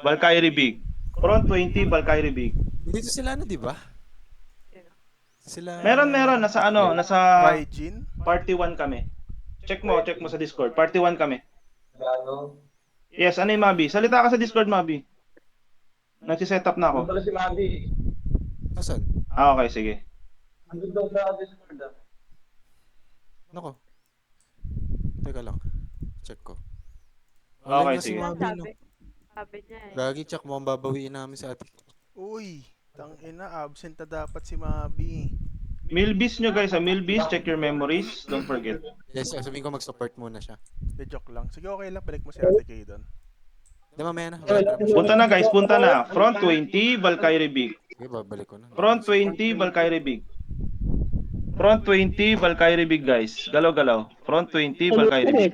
Valkyrie Big. Front 20, Valkyrie Big. Dito sila di ba? Sila... Meron. Nasa Raijin? party 1 kami. Check mo sa Discord. Party 1 kami. Yes, ano yung Mabi? Salita ka sa Discord, Mabi. Nagsiset up na ako. Pala si Mabi. Asan? Okay, sige. Andun daw sa Discord ah. Nako. Teka lang. Check ko. Okay, Online na si sige. Mabi, no? Sabi niya eh. Gagi, check mo ang babawiin namin sa atin. Uy, tangina, absent na dapat si Mabi. Milbis nyo guys, Milbis, check your memories. Don't forget. Yes, sabihin ko mag-support muna siya. De joke lang. Sige, okay lang. Balik mo si Ate Kay doon. Di, mamaya na. Punta na guys, punta na. Front 20, Valkyrie Big. Sige, babalik ko na. Front 20, Valkyrie Big. Front 20, Valkyrie Big guys. Galaw-galaw. Front 20, Valkyrie Big.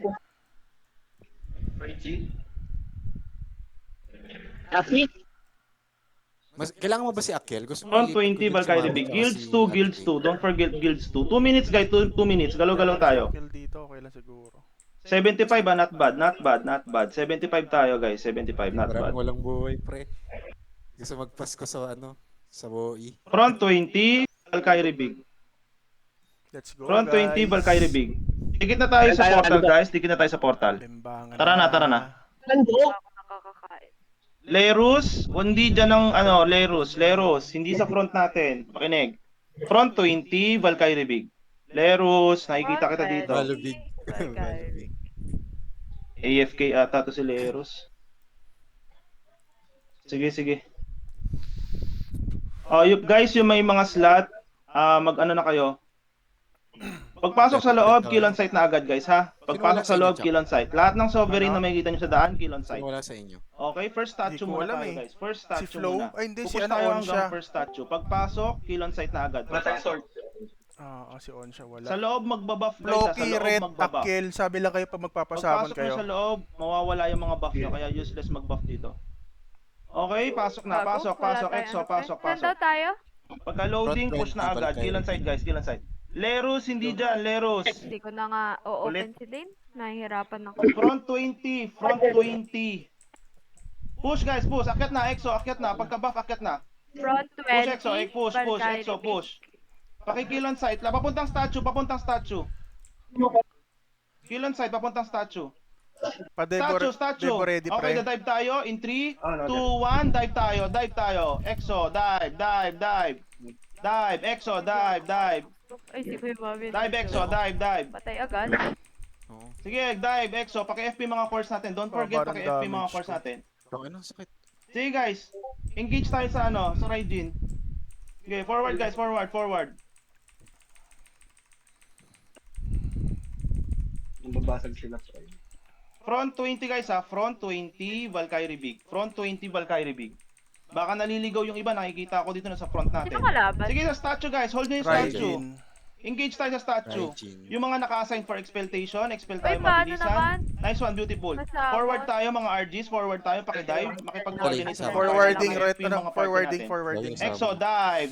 Kailangan mo ba si Akel? Gusto mo Front 20, Valkyrie Big. Guilds 2, Guilds 2. Don't forget Guilds 2. 2 minutes guys, 2 minutes. Galaw-galaw tayo. Kill dito, okay lang siguro. 75 not bad. 75 tayo guys, 75, not bad. Maraming walang buhay, pre. Gusto magpasko sa sa buhay. Front 20, Valkyrie Big. Let's go, Front 20, Valkyrie Big. Dikit na tayo sa portal guys, dikit na tayo sa portal. Limbangan Tara na. Ako nakakakain. Lerus, hindi dyan ng Lerus, hindi sa front natin. Makinig. Front 20, Valkyrie Big. Lerus, nakikita kita dito. Valubig. Valkyrie. AFK ata to si Lerus. Sige. Guys, yung may mga slot, mag-ano na kayo. Pagpasok sa loob, kill on site na agad guys ha. Pagpasok sa loob, kill on site. Lahat ng sovereign na makikita nyo sa daan, kill on site. Wala sa inyo. Okay, first statue Di ko muna alam tayo eh. guys. First Si statue Flo? muna. Ay, hindi, si Pupunta ano, tayo Onsha. hanggang first statue. Pagpasok, kill on site na agad. Si Onsha wala. Sa loob magbabuff guys. Sa Loki, loob Red, magbabuff. Akel, sabi lang kayo pag magpapasabon Pagpasok nyo kayo. sa loob, mawawala yung mga buff nyo. Kaya useless magbuff dito. Okay, pasok na. Pasok. Exo, pasok. Saan daw tayo? Pagka loading, Front push na 20, agad. Kill on site guys, kill on site. Lerus, hindi dyan. Lerus. Hindi ko na nga o-open Ulit. si Dane. Nahihirapan ako. Front 20. Push guys, push. Akyat na, Exo, akyat na. Pagka buff, akyat na. Front Push 20. Exo, push, Valkyrie Exo, Big. push. Pakikill on site. Papuntang statue. Kill on site, papuntang statue. Statue. Debo ready, Okay, pre. dive tayo. In 3, 2, 1, dive tayo. Exo, dive. Exo, dive. Ay, si Kuya Mami. Dive, Exo, dive. Patay agad. Oo. Sige, dive, Exo. Paki-FP mga cores natin. Don't forget, Parang paki-FP mga damage cores to. natin. Sakit. Sige guys, engage tayo sa sa Raijin. Sige, forward guys, forward. Babasag sila sa iyo. Front 20 guys ha, front 20, Valkyrie Big. Front 20, Valkyrie Big. Baka naliligaw yung iba, nakikita ko dito na sa front natin. Sino kalaban? Sige sa statue guys, hold nyo yung statue. Raijin. Engage tayo sa statue. Raijin. Yung mga naka-assign for expeltation, expel tayo Uy, paano mabilisan. naman? Nice one, beautiful. Masabot. Forward tayo mga RGs, forward tayo, pakidive, makipag-coordinate sa Forwarding, mga right, FP, mga party natin. forwarding. Exo, dive.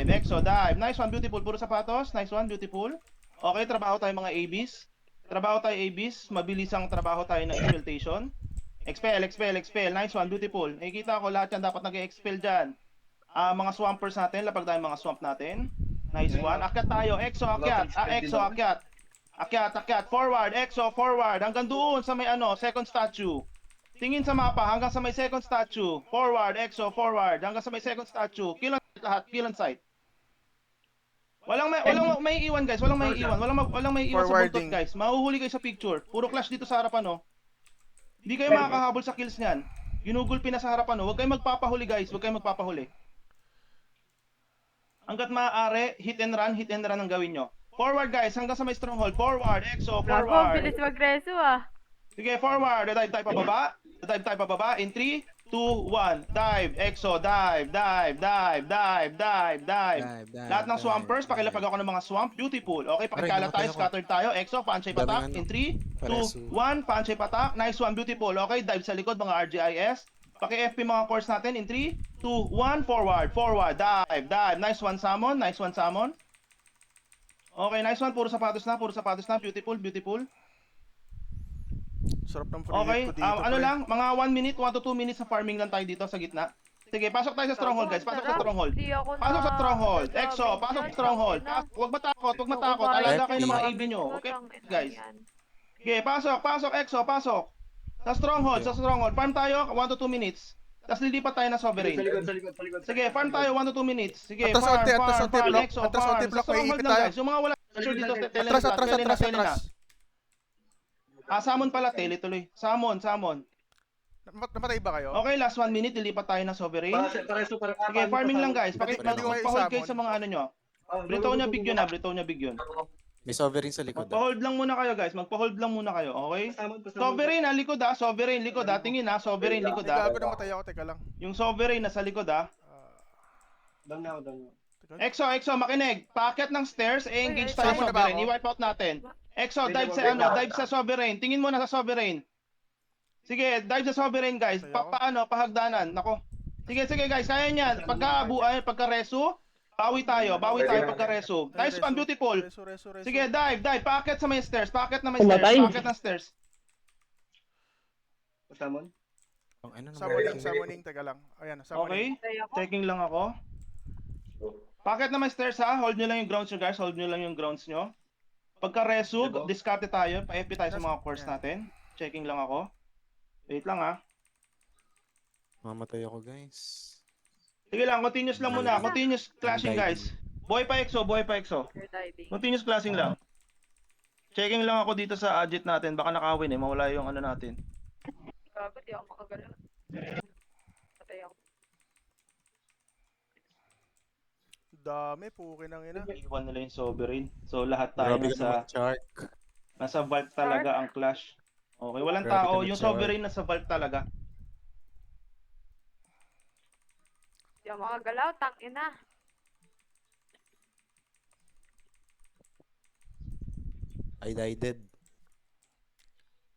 Exo, dive. Nice one, beautiful. Puro sapatos. Nice one, beautiful. Okay, trabaho tayo mga ABs. Mabilis ang trabaho tayo ng expeltation. Expel. Nice one, beautiful. Nakikita ko lahat yan dapat nag-expel dyan. Mga swampers natin, lapag tayo mga swamp natin. Nice one. Akyat tayo. Exo, akyat. Exo, akyat. Akyat. Forward. Exo, forward. Hanggang doon sa may second statue. Tingin sa mapa hanggang sa may second statue. Forward. Exo, forward. Hanggang sa may second statue. Kill on site lahat. Kill on site. Walang may iwan guys. Walang may iwan sa Forwarding. buntot guys. Mahuhuli kayo sa picture. Puro clash dito sa harapan Hindi kayo makakahabol sa kills niyan. Ginugulpi na sa harapan Huwag kayong magpapahuli guys. Huwag kayong magpapahuli. Hanggat maaari, hit and run ang gawin nyo. Forward guys, hanggang sa may stronghold. Forward, Exo, Gago, forward. bilis magreso ah. Sige, forward. Dive tayo pababa. In 3, 2, 1. Dive, Exo, dive. Lahat ng swampers, pakilapag ako ng mga swamp. Beautiful. Okay, pakikala tayo, scattered tayo. Exo, panchay patak. In 3, 2, 1. Panchay patak. Nice one, beautiful. Okay, dive sa likod mga RGIS. Paki-FP mga cores natin in 3, 2, 1, forward, dive. Nice one, summon. Okay, nice one. Puro sapatos na. Beautiful. Sarap ng free Okay, hit ko dito, ano pre. lang, mga 1 minute, 1 to 2 minutes sa farming lang tayo dito sa gitna. Sige, pasok tayo sa stronghold guys, pasok sa stronghold. Di ako Pasok sa stronghold. nadadamage Exo, pasok sa yan, stronghold. tangina. Huwag matakot, huwag matakot. Kung Alaga bakit kayo ng mga marami AB nyo. to, Okay, tangina guys. yan. Okay, pasok, Exo, pasok. Sa stronghold. Farm tayo, 1 to 2 minutes. Tapos lilipat tayo na Sa sovereign. likod, sa likod, sa likod. Sige, farm tayo 1 to 2 minutes. Sige, Atras farm, onti, atras farm, onti, farm, block. Exo, Atras farm. onti, Sa block, stronghold maiipit lang tayo. guys. Yung mga wala sure dito, tele Atras, na, atras, tele na, atras, tele na. atras. Samon pala, tele tuloy. Samon. Namatay ba kayo? Okay, last 1 minute, lilipat tayo na sovereign. Sige, farming lang guys. Pwede ko kayo Magpa-hold kayo isamon. sa mga ano nyo. Britonia Big yun. May sovereign sa likod. Magpa-hold lang muna kayo guys. Magpa-hold lang muna kayo, okay? Sovereign likod sovereign likod Tingin sovereign likod Ay, gago namatay ako, teka lang. Yung sovereign nasa likod Down na ako. Teka. Exo, makinig. Paakyat ng stairs, engage Ay, tayo ay, ay. sovereign. Ako? I-wipe out natin. Exo, Wait, dive sa sovereign. Tingin mo na sa sovereign. Sige, dive sa sovereign guys. Tayo ako? Pahagdanan. Nako. Sige guys, kaya niyan. Pagka reso, bawi tayo pagka reso. Guys, Ay, beautiful. Reso. Sige, dive. Paakyat sa may stairs. Paakyat ng stairs. Pasamon? Summoning, teka lang. Ayan, summoning. Okay? Patay ako. Checking lang ako. Paakyat na may stairs ha. Hold nyo lang yung grounds nyo guys. Pagka reso, discarte tayo. Pa-FP tayo sa mga cores natin. Checking lang ako. Wait lang ha. Mamatay ako, guys. Sige lang, continuous lang muna. Continuous clashing guys. Buhay pa exo. You're diving. Continuous clashing lang. Checking lang ako dito sa adjit natin. Baka nakawin mawala yung ano natin. Gago, di ako makagalaw. Patay ako. Dami, pukin ng ina. Iwan nila yung sovereign. So lahat tayo Grabe ka naman, Shark. nasa vault talaga ang clash. Okay, walang Grabe tao. ka na, Yung Char. sovereign nasa vault talaga. Di ako makagalaw, tangina. I died.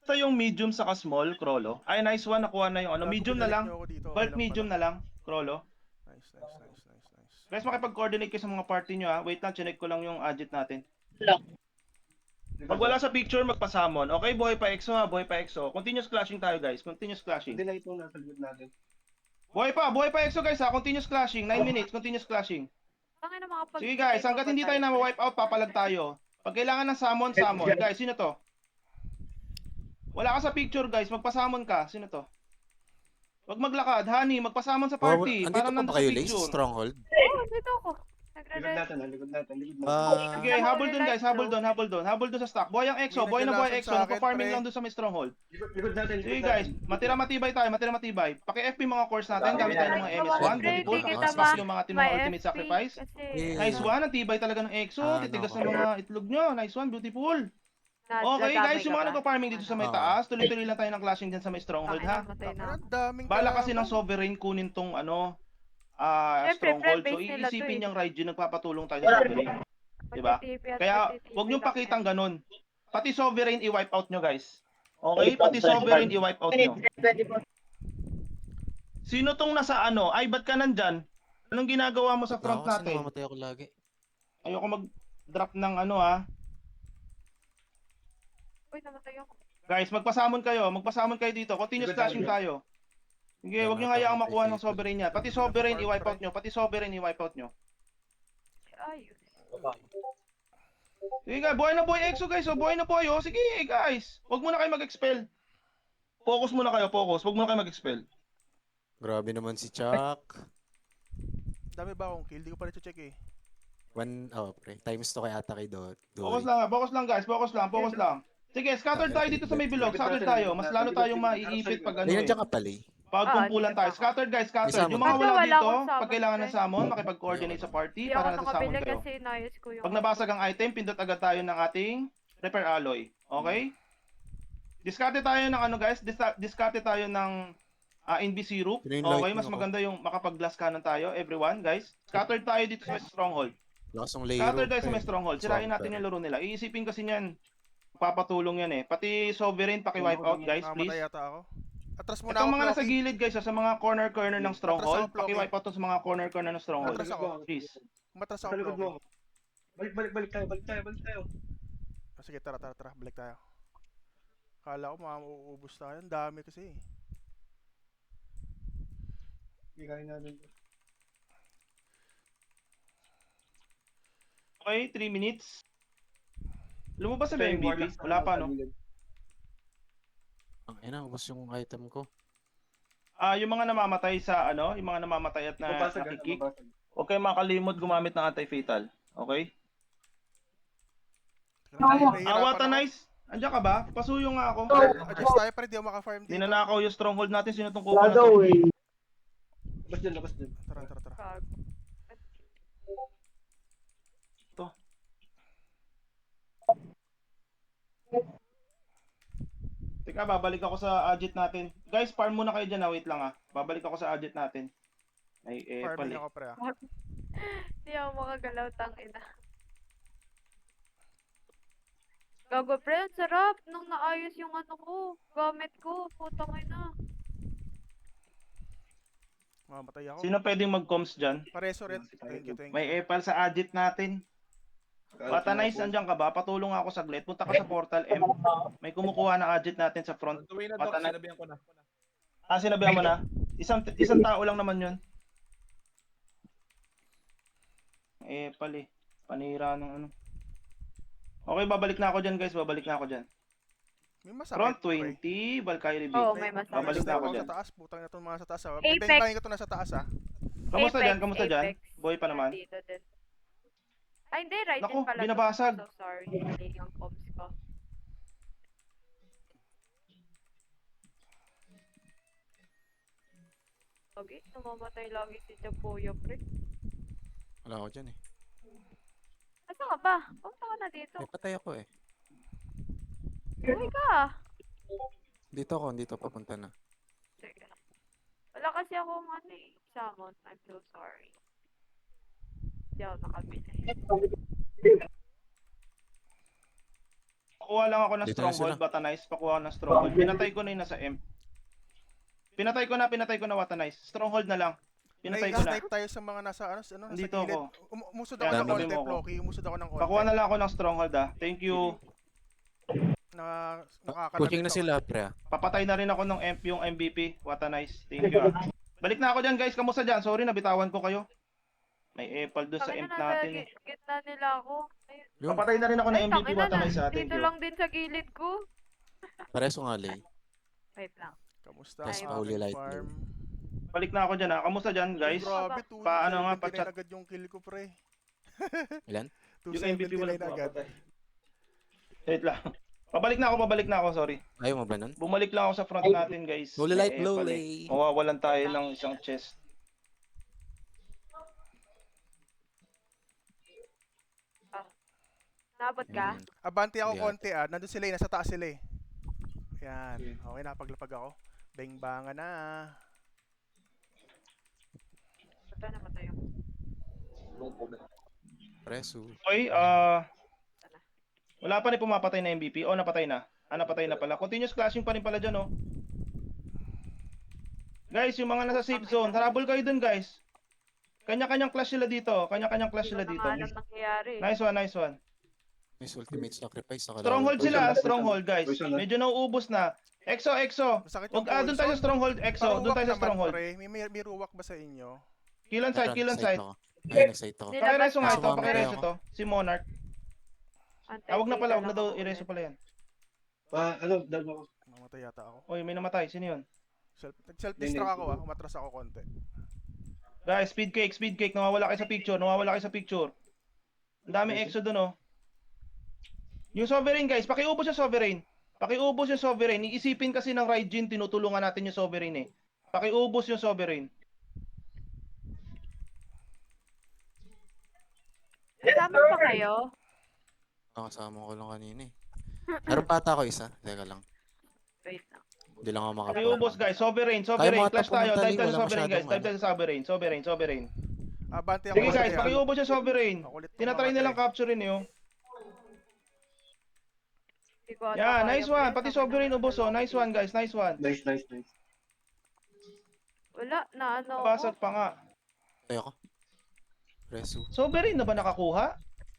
Ito yung medium saka small, Krolo. Ay, nice one. Nakuha na yung ano. Medium na lang. Vault medium na lang, Krolo. Nice. Guys, makipag-coordinate kayo sa mga party nyo ha. Wait lang, chinek ko lang yung adjit natin. Pag wala sa picture, magpasamon. Okay, buhay pa exo ha, buhay pa exo. Continuous clashing tayo guys, continuous clashing. Delay itong nasa likod natin. Buhay pa exo guys ha, continuous clashing. 9 minutes, continuous clashing. Tangina makapag- Sige guys, hanggat hindi tayo na-wipe out, papalag tayo. Pag kailangan ng summon. Guys, sino to? Wala ka sa picture guys, magpasamon ka. Sino to? Wag maglakad, honey, magpasamon sa party. Andito Para pa nandun ba sa kayo, Lace? picture. Stronghold? Oo, dito ako. Likod Nagre-red. natin. Sige, habol dun guys, habol dun sa stock. Buhay ang EXO, May buhay na buhay naglalasad EXO, sa akin, nagpa-farming pre. lang dun sa may stronghold. Likod natin. Sige guys, matira-matibay tayo. Paki-FP mga cores natin, gamit tayo ng mga MS1, beautiful, pakispas yung mga team ng ultimate sacrifice. Nice one, ang tibay talaga ng EXO, titigas ng mga itlog nyo. Nice one, beautiful. Okay guys, yung mga nagpa-farming dito sa may taas, tuloy-tuloy lang tayo ng clashing dyan sa may stronghold ha. Ang daming Bala kasi ng kalaban. sovereign kunin tong ano, Siyempre, stronghold. friend So base nila to iisipin eh. niyang Raijin nagpapatulong tayo sa sovereign. Diba? Kaya wag niyong pakitang ganun. Pati sovereign i-wipe out nyo guys. Okay? Pati sovereign i-wipe out nyo. Sino tong nasa ano? Ay, ba't ka nandyan? Anong ginagawa mo sa front Kasi natin? namamatay ako lagi. Ayoko mag-drop ng ano ha. Uy, namatay ako. Guys, magpasamon kayo dito. Continuous clashing tayo. Sige, wag niyo hayaang makuha ng sovereign yan. Pati sovereign i-wipe out nyo. Ayos. Sige guys, buhay na buhay EXO guys. Buhay na buhay. Sige guys. Wag muna kayo mag-expel. Focus muna kayo, focus. Wag muna kayo mag-expel. Grabe naman si Chuck. Dami ba akong kill? Di ko pa rin check eh. Pre. Times to kay ata kay Focus lang guys. Focus lang. Sige, scatter tayo dito sa may bilog. Scatter tayo. Mas lalo tayong maiipit pag ano Hindi, eh. nandiyan ka pala eh. Pag kumpulan tayo. Scatter guys, scatter. Yung mga Kasi wala wala dito, akong summon, pag kailangan ng pre. summon, makipag-coordinate sa party Hindi ako para nasa-summon nakabili kayo. kasi inayos ko yung... Pag nabasag ang item, pindot agad tayo ng ating repair alloy. Okay? Discarte tayo ng ano guys, discarte tayo ng NBC roof. Sino yung light Okay, mo mas ako? maganda yung makapag-glass cannon tayo, everyone, guys. Scattered tayo dito sa may stronghold. Lakas ng layer. Scattered tayo sa may stronghold. Sirain natin yung laro nila. Iisipin kasi niyan, papatulong yan eh. Pati sovereign, paki-wipe out guys, please. Mamatay yata ako. Atras muna Itong ako, mga nasa Flocky. gilid guys, sa mga corner ng stronghold, Atras ako, Flocky. paki-wipe out to sa mga corner ng stronghold. Atras ako. Please. Matras Sa ako, likod Flocky. mo. Balik tayo. Sige, tara. Balik tayo. Akala ko mauubos tayo. Ang dami kasi. Bigay natin. Okay, 3 minutes. Lumabas na ba Yung yung Warlocks MVP? na Wala pa, nasa no? gilid. Ang ina, ubos yung item ko. Yung mga namamatay sa ano, yung mga namamatay at Mabasag, nakikik. mabasag. Huwag kayong makalimot gumamit ng anti-fatal. Okay? Nahihirapan Wata ako. nice. Andiyan ka ba? Pasuyo nga ako. Adjust tayo para di ako maka-farm dito. Ninanakaw yung stronghold natin. Sinutungkukan na to. Labas dyan, labas dyan. Tara. Gago. Teka, babalik ako sa agit natin. Guys, farm muna kayo dyan. Wait lang ah. Babalik ako sa agit natin. Ay, Farming pali. ako pre ah. Hindi ako makagalaw, tangina. Gago, pre, ang sarap nung naayos yung ano ko, gamit ko, putang ina. Mamatay ako. Sino pwedeng mag-comms dyan? Pareso rin. Thank you. May epal sa agit natin. Wata nice, andyan ka ba? Patulong ako saglit. Punta ka sa portal M. May kumukuha ng agit natin sa front. Tuloy na, Wata Doc. na- Sinabihan ko na. Sinabihan mo na? Isang tao lang naman yun. Pali. Panira ng ano. Okay, babalik na ako dyan guys. Babalik na ako dyan. May masakit. Front pre. 20, Valkyrie Oo, B. may masakit. Babalik na ako Step dyan. sa taas. Putang na itong mga sa taas ah. Apex. Bibentahin ko to na sa taas ah. Kamusta Apex, dyan? Kamusta dyan? Apex. Boy pa naman. Nandito din. Ay, hindi, right Naku, din pala. to. binabasag. So sorry, mali yung comms ko. Okay, namamatay lagi si Chapuyo, pre. Wala ako dyan eh. Asa ka ba? Punta ka na dito. May patay ako eh. Uy ka! Dito papunta na. Sige. Wala kasi akong ano eh. Salmon. I'm so sorry. Hindi ako nakabili. Pakuha lang ako ng Dito na stronghold, sila. Wata nice. Pakuha ako ng stronghold. Pinatay ko na yun nasa M. Pinatay ko na Wata nice. Stronghold na lang. Pinatay ko na. Snipe tayo sa mga nasa nasa Nandito gilid. ako. Umusod Yan, ako ng tabi konti, mo ako. Floki. Umusod ako ng konti. Pakuha na lang ako ng stronghold ah. Thank you. Na nakakalagot Pushing na ako. sila, pre ah. Papatay na rin ako ng MP yung MVP. Wata nice. Thank you ah. Balik na ako dyan guys. Kamusta dyan? Sorry, nabitawan ko kayo. May epal doon sa Tangina, imp nasa natin eh. gitna nila ako. Ay, Yung Papatay na rin ako ng ay, MVP tangina Wata na. nice ah. Thank Dito you. lang din sa gilid ko. pareso nga lay. Wait lang. Kamusta Tapos ang Pauli aking Light farm? Balik na ako dyan ah. Kamusta dyan guys? Grabe, 279 Paano nga, pa-chat? agad yung kill ko pre. Ilan? Yung MVP 279 wala agad. pumapatay. Wait lang. Pabalik na ako, sorry. Ayaw mo ba nun? Bumalik lang ako sa front natin, guys. Slowly light, May epal slowly. eh. Mawawalan tayo ng isang chest. Nabot ka? Yan. Abante ako Hindi konti ah. Nandun sila eh, nasa taas sila eh. Yan. Okay, napaglapag ako. Bengbangan na. Bata namatay ako. Preso. Okay, wala pa rin pumapatay na MVP. O, napatay na. Napatay na pala. Continuous clashing pa rin pala dyan, oh. Guys, yung mga nasa safe zone, harabol kayo dun, guys. Kanya-kanyang clash sila dito. Kanya-kanyang clash sila Hindi dito. ko na nga alam nangyayari. Nice one, nice one. May ultimate sacrifice sa Stronghold kalaban. sila, stronghold, guys. Poison na. Medyo nauubos na. Exo. Masakit Doon tayo sa poison. stronghold, Exo. Doon Paruwak tayo sa naman, stronghold. pre. May ruwak ba sa inyo? Kill on site, kill on site. Ay, nag-site ako. Nilabas Pakireso nga na ito, ako, pakireso ako. to. Si Monarch. Wag na pala, wag na daw ireso pala yan. Dalawa ko. Mamatay yata ako. Oy, may namatay. Sino yun? Self-destruct ako ah. Umatras ako konti. Guys, speed cake. Nawawala kayo sa picture. Ang daming exo dun, oh. Yung Sovereign, guys. Pakiubos yung Sovereign. Iisipin kasi ng Raijin, tinutulungan natin yung Sovereign, eh. Pakiubos yung Sovereign. Kasama pa kayo? Nakasama ko lang kanina eh. Meron pa ata ako isa. Teka lang. Wait lang. Hindi lang ako makapag. Pakiubos, guys. Sovereign. Kaya mga Clash tayo. tapunan Dive tayo wala sa Sovereign, guys. masyadong Dive tayo sa Sovereign. Abante ako. Sige, guys. konti, ah. Pakiubos yung Sovereign. Makulit to Tinatry mga nilang pre. capturein, eh, oh. Hindi ko ata Yeah, kaya, nice pre. one. Pati Tangina, Sovereign ubos, oh. dalawa Nice ko one, dito. guys. Nice one. Nice. Wala, na ano ako. Nabasag pa nga. Tayo ako. Preso. Sovereign na ba nakakuha?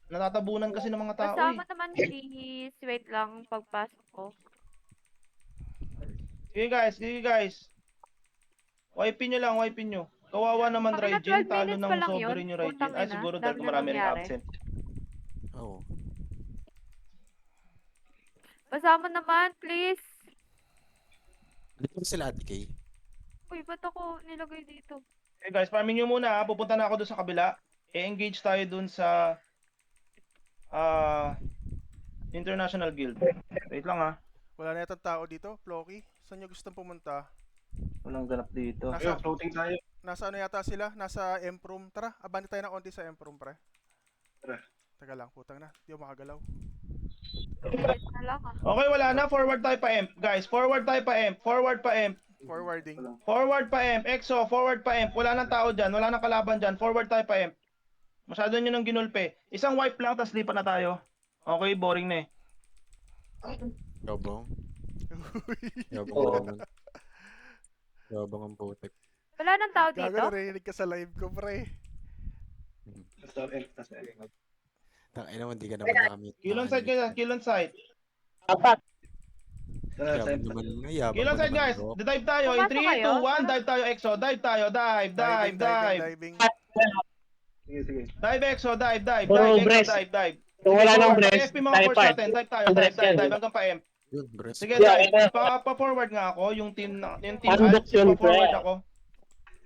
Natatabunan kasi ng mga tao, eh. Kasama naman si... Wait lang, pagpasok ko. Sige guys. Wipe nyo lang, wipe nyo. Kawawa naman Bakit na Raijin, 12 talo minutes ng pa lang sovereign yun? yung Raijin. Putang Ay, ina, siguro dahil dami kung na marami rin nangyari. absent. Oo. Basama naman, please. Dito sila Ate Kay. Uy, ba't ako nilagay dito? Okay guys, farming nyo muna ha. Pupunta na ako doon sa kabila. I-engage tayo doon sa International Guild. Wait lang ha. Wala na yatang tao dito, Floki. Saan nyo gustong pumunta? Walang ganap dito. Nasa, Ayun, floating tayo. nasa ano yata sila? Nasa M-Room. Tara, abante tayo na konti sa M-Room, pre. Tara. Teka lang, putang na. Di ako makagalaw. Wait na lang ah. Okay, wala na. Forward tayo pa Emp. Guys, forward tayo pa Emp. Forward pa Emp. Forwarding. Forward pa Emp. Exo, forward pa Emp. Wala nang tao dyan. Wala nang kalaban dyan. Forward tayo pa Emp. Masyado nyo nang ginulpe. Isang wipe lang, tapos lipat na tayo. Okay, boring na eh. Yabang. Yabang naman. Yabang ang putek. Wala nang tao Gago, dito? narinig ka sa live ko, pre. Basta end, basta end. Tangina naman, di ka naman nakamit. Kill on side guys, kill on side. Tara, sa Yabang end. naman, yabang Kill on mo side naman, guys. bro. Dive tayo. In Pumasok 3, kayo? 2, 1. Dive tayo, Exo. Dive tayo. Dive. Diving. Sige, sige. Dive, Exo. Dive. Puro Exo, breast. dive. Kung wala nang Forward. breast, FP mga force type natin. Dive tayo. Breast yan. Dive hanggang pa M. Yun, breast. Sige, Yeah, dive. ito. Pa-forward nga ako. Yung team Unbox Alps. yun, Pa-forward pre. ako.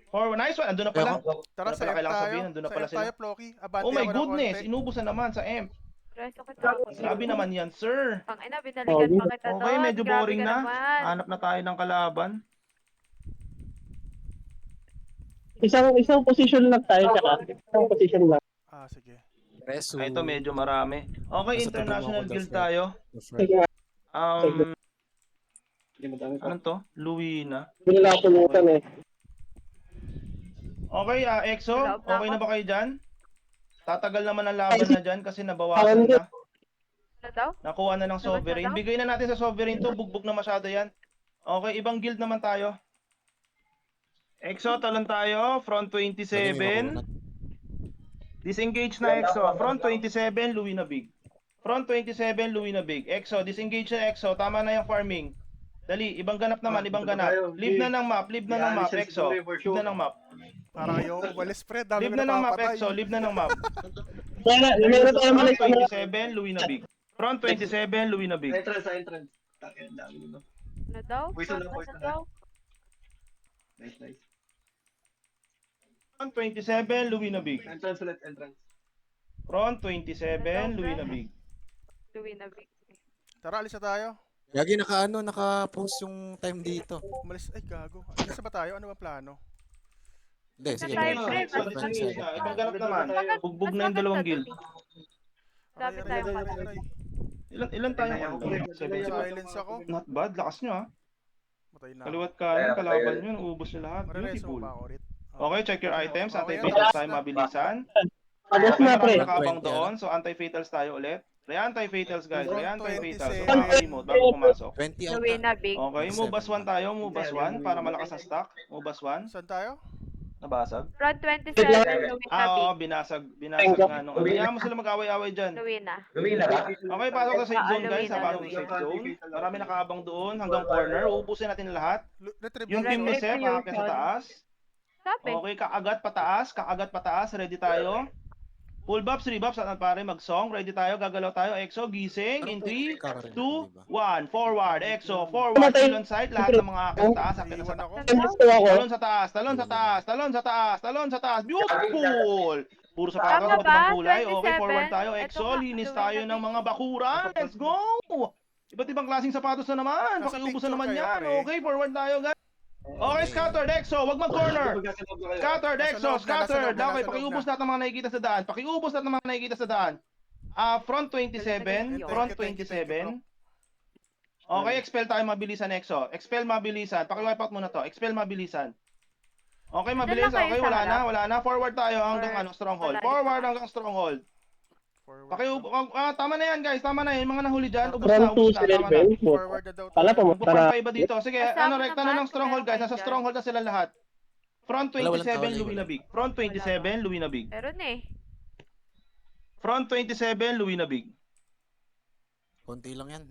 Forward. Nice one. Andun na pala. Tara, Wala sa pala M kailangan tayo. sabihin, nandun na Sa pala M sila. tayo, Floki. Abante Oh my ako ng goodness. konti. Inubusan naman sa M. Resto kita ako. Grabe naman yan, sir. Tangina, binalikan pa kita doon. Okay, medyo Grabe boring ka na. naman. Hanap na tayo ng kalaban. Isang position lang tayo, tsaka isang position lang. Ah, sige. Preso. Ito medyo marami. Okay, Nasa tabi mo International ako, Guild Dafred. tayo. Sige, Hindi madami pa. Ano to? Luina. hindi nila ako tulutan eh. Okay, EXO, Wala pa okay ako. na ba kayo dyan? Tatagal naman ang laban na dyan kasi nabawasan na. Ano daw? Nakuha na ng Sovereign. Bigay na natin sa Sovereign to, bugbog na masyado yan. Okay, ibang guild naman tayo. EXO, talon tayo. Front Galing yung 27. makunat. Disengage na EXO. Front 27, Luina Big. Front 27, Luina Big. EXO, disengage na EXO. Tama na yung farming. Dali, ibang ganap naman, ibang ganap. Leave na ng map, leave na ng map, EXO. Leave na ng map. Para kayo umalis, pre. Dami Leave ko na ng map, napapatay. EXO. Leave na ng map. Meron tayo Front malis. 27, Luina Big. Front 27, Luina Big. Entrance, entrance. Takin, dami nyo. Ano daw? Poison lang, Ano poison daw? Nice, nice. Front 27, Luina Big. Entrance ulit, entrance. Front 27, Luina Big. Luwi na big. Tara, alis na tayo. Gagi, naka-post yung time dito. Umalis. Ay, gago. Alis na ba tayo? Ano ba plano? Hindi, sige. Tayo, sige. pre, EXO, mas- disengage na. Ibang ganap naman. Mas- Bugbog mas na yung dalawang maganda guild. dun Aray, Sabi aray, tayo aray, pala. aray. Ilan tayo? Kaya ako, pre. Silence ako. Not bad, lakas nyo ha. Matay na. Kaliwat kanan, kalaban nyo, naubos nyo lahat. Marireso Beautiful. mo ba ako ulit? Okay, check your items. Okay. Anti-fatals tayo mabilisan. Agos Okay, na, pre. marami nakabang doon. So, anti-fatals tayo ulit. Re-anti-fatals, guys. Re-anti-fatals. So, 27. remote bago pumasok. 20 Luwi ata. na big. Okay, move as 1 tayo. Move as 1 para malakas ang stock. Move as 1. Saan tayo? Nabasag. Front 27, luwi na Oo, big. binasag nga nung ano. Hayaan mo sila mag-away-away dyan. Luwi na. Okay, pasok sa safe zone, guys. Halloween, Pasok sa safe zone. Marami nakaabang doon hanggang corner. Uubusin natin lahat. Retrieve Yung team ni Seth, makakit sa taas. Sabi. Okay, kaagat pataas, ready tayo. Full buffs, rebuffs, at pare mag-song, ready tayo, gagalaw tayo, EXO, gising, in 3, 2, 1, forward, EXO, forward, kill on side, lahat ng mga akit sa taas, akit na sa Iiwan taas. ako. Gusto ako. Talon sa taas, talon sa taas, talon sa taas, talon sa taas, beautiful! Puro sapatos, Tama iba't ba? ibang kulay, okay, 27? forward tayo, Ito EXO, nga, linis gawin tayo natin. ng mga bakuran, let's go! Iba't ibang klaseng sapatos na naman, Nasa pakiubusan picture naman kayo, yan, pre. okay, forward tayo, guys. Okay, scattered, EXO, wag mag-corner! Scattered, Nasa EXO, loob na, scattered. nasa loob na, Okay, nasa loob pakiubos na. lahat ng mga nakikita sa daan. Pakiubos lahat ng mga nakikita sa daan. Front 27, front 27. Okay, expel tayo mabilisan, EXO. Expel mabilisan. Paki-wipe out muna to. Expel mabilisan. Okay, mabilis. Nandun lang kayo Okay, sa wala na, harap? wala na. Forward tayo hanggang Or stronghold. wala Forward dito? hanggang stronghold. Forward. Tama na yan, guys. Tama na yan. Mga nahuli dyan. Ubus From na, ubus na. Tama na. 2-11. Forward na daw Kala tayo. ko Magpupan para pa iba dito. Sige, Kasama rekta na naman, ng stronghold, guys. meron Nasa kayo stronghold na sila lahat. Front Wala, walang 27, tao, Louis wala. Nabig. Front 27, Louis Nabig. Meron eh. Front 27, Louis Nabig. Konti lang yan.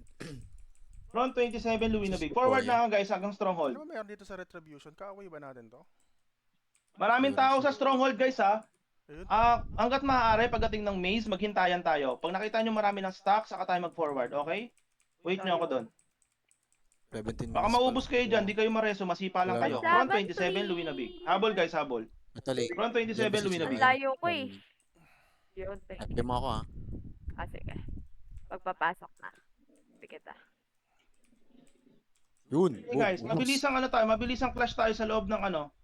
Front 27, Louis na Sus, big. Forward boy. na ako guys hanggang stronghold. Ano ba meron dito sa Retribution? Kaaway ba natin to? Maraming tao sa stronghold guys ha. Ayun. Hanggat maaari pagdating ng maze, maghintayan tayo. Pag nakita nyo marami ng stock, saka tayo mag-forward, okay? Wait nyo ako doon. 17 Baka minutes maubos pa kayo lang. dyan, di kayo mareso, masipa lang Wala kayo. na. Front 27, Louis na big. Habol guys, habol. Matali. Front 27, Louis na Ang big. layo ko eh. Yun, thank At mo ako ha. sige. Pagpapasok na. Sige kita. Yun. Okay guys, mabilisang ano tayo, mabilisang clash tayo sa loob ng ano.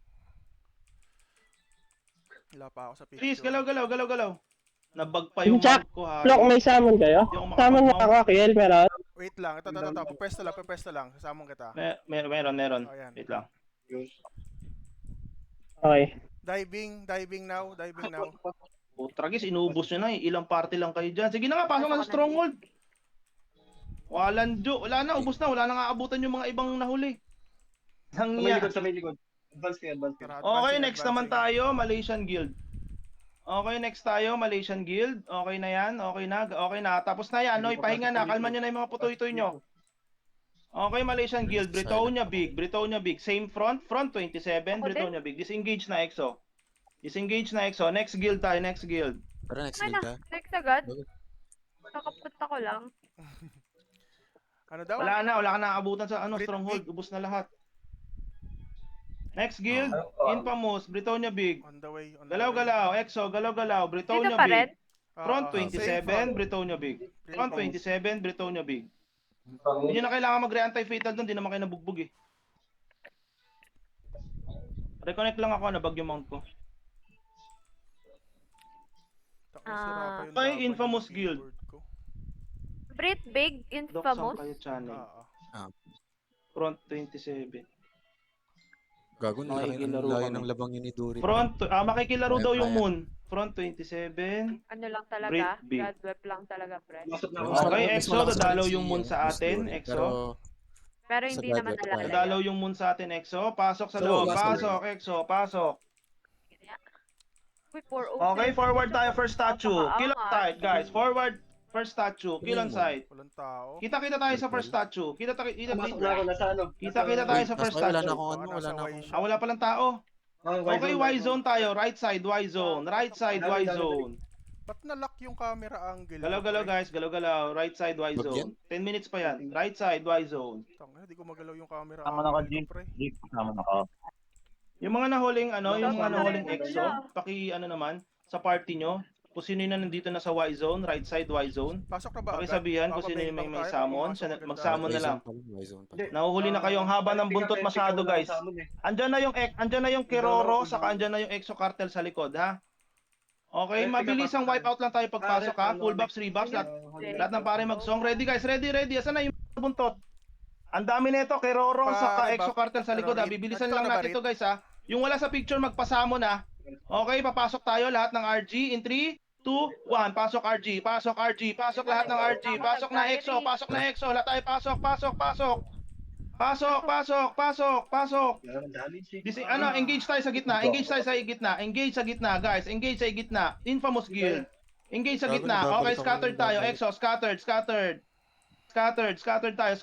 Wala pa ako sa picture. Please, galaw. Nabag pa yung Jack, mount ko ha. Lock, may summon kayo? Hindi ako Summon na makapag-mount. ako, Kiel, meron? Wait lang. Ito. Pwesto lang. Sasamon kita. Meron. Ayan. Wait lang. Okay. Diving now. Oh, tragis, inubos nyo na eh. Ilang party lang kayo dyan. Sige na nga, pasok na sa stronghold. Wala na, ubos na. Wala na nga abutan yung mga ibang nahuli. Sa may Nangya. likod, sa may likod. Advance kayo. Tara, Okay, advancing, next naman advancing. tayo, Malaysian Guild. Okay, next tayo, Malaysian Guild. Okay na yan, okay na. Tapos na yan, no? Ipahinga na, kalman nyo na yung mga putoy-toy nyo. Okay, Malaysian Guild, Britonia big. Same front 27, Ako din. Britonia big. Disengage na EXO. Next guild tayo, next guild. Pero next Ay week na, ha. next agad. Okay. Nakapunta ko lang. Ano daw? Wala ka na abutan sa ano, stronghold, ubos na lahat. Next guild, Infamous, Britonia big. On the way. Galaw-galaw, EXO, galaw-galaw, Dito Britonia pa big. rin? Front Same 27, front. Britonia big. Front 27, Britonia big. Hindi nyo na kailangan mag-re-anti-fatal doon, hindi naman kayo nabugbog eh. Reconnect lang ako, nabag yung mount ko. Okay, Infamous Guild. Brit Big, Doc, saan Infamous. kayo channel? Front 27. Gago, Makikilaro layo kami. ng labang yun ni Duri. Makikilaro daw yung Kaya. moon. Front 27. Ano lang talaga? Brit Big. God web lang talaga, pre. Masok na ako. Okay, Mas EXO, malakas pa dadalaw rin yung si, moon sa Miss atin, Duri. EXO. Pero Pero hindi Sa naman God web nalalayo. Dadalaw yung moon sa atin, EXO. Pasok sa So, loob. last Pasok, EXO. Pasok. Uy, 4-0. Okay, forward tayo first statue. Kill on Napakaangas. side, guys. Forward first statue. Kill on side. Walang tao. Kita tayo sa first statue. Kita Masok na ako. Nasa ano? Kita tayo sa first wala na statue. akong ano, wala na akong... Wala palang tao. Okay, Y zone tayo. Right side, Y zone. Right side, Y zone. Ba't na-lock yung camera angle? Galaw-galaw guys, galaw-galaw. Right side, Y zone. 10 minutes pa yan. Right side, Y zone. Tangina, di ko magalaw yung camera Tama na ka, angle ko, pre. Naman ako. Yung mga nahuling yung mga Tama nahuling na rin EXO, nila. naman sa party nyo. Kung sino na nandito na sa Y zone, right side, Y zone. Pasok na ba agad? Pakisabihan kung sino yung may summon, mag-summon na lang. Nahuhuli na kayo ang haba ng buntot masyado, guys. Andyan na yung Kiroro, saka andyan na yung EXO cartel sa likod, ha? Okay, mabilis ang wipeout lang tayo pagpasok, ha? Full buffs, rebuffs, lahat ng pare mag-song. Ready, guys, ready. Asan na yung buntot? Ang dami nito, Kiroro, saka Pare, EXO cartel sa likod, ha? Bibilisan lang natin to, guys, ha? Yung wala sa picture, magpasamo na. Okay, papasok tayo lahat ng RG in 3, 2, 1. Pasok RG, pasok lahat ng RG. Pasok na EXO, lahat tayo pasok. Pasok. Engage tayo sa gitna, guys. Engage sa gitna. Infamous Guild. Engage sa gitna. Okay, scattered tayo. EXO, scattered tayo.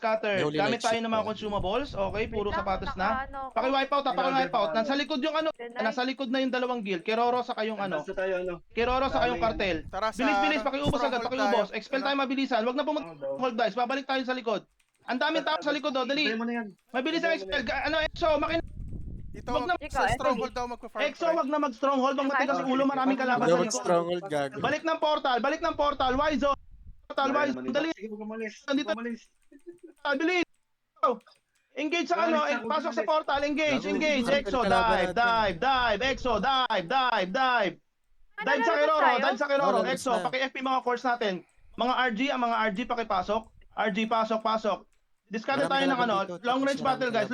Gamit tayo ng mga consumables. Okay, puro sapatos na. Paki-wipeout. Nasa likod yung ano. Nasa likod na yung dalawang guild. Kiroro sa kayong ano. Kiroro sa kayong cartel. Tara sa... Bilis, pakiubos agad, stronghold pakiubos. tayo. Expel tayo mabilisan. Wag na pumunta hold dice. Babalik tayo sa likod. Ang daming tao sa likod, oh. Dali. Mabilis ang expel. EXO, Ito, Wag na- sa stronghold daw magpa-farm. EXO, wag na mag-stronghold. Wag matigas ulo, maraming kalaban sa Dapat likod. stronghold gago. Balik ng portal. Y zone. Dali. Nandito. Bilis. Engage sa ano, pasok sa portal. Engage. EXO, dive. EXO, dive. Dive sa Kiroro. EXO, paki-FP mga course natin. Mga RG, ang mga RG pakipasok. RG, pasok. Discard tayo ng ano, long range battle, guys.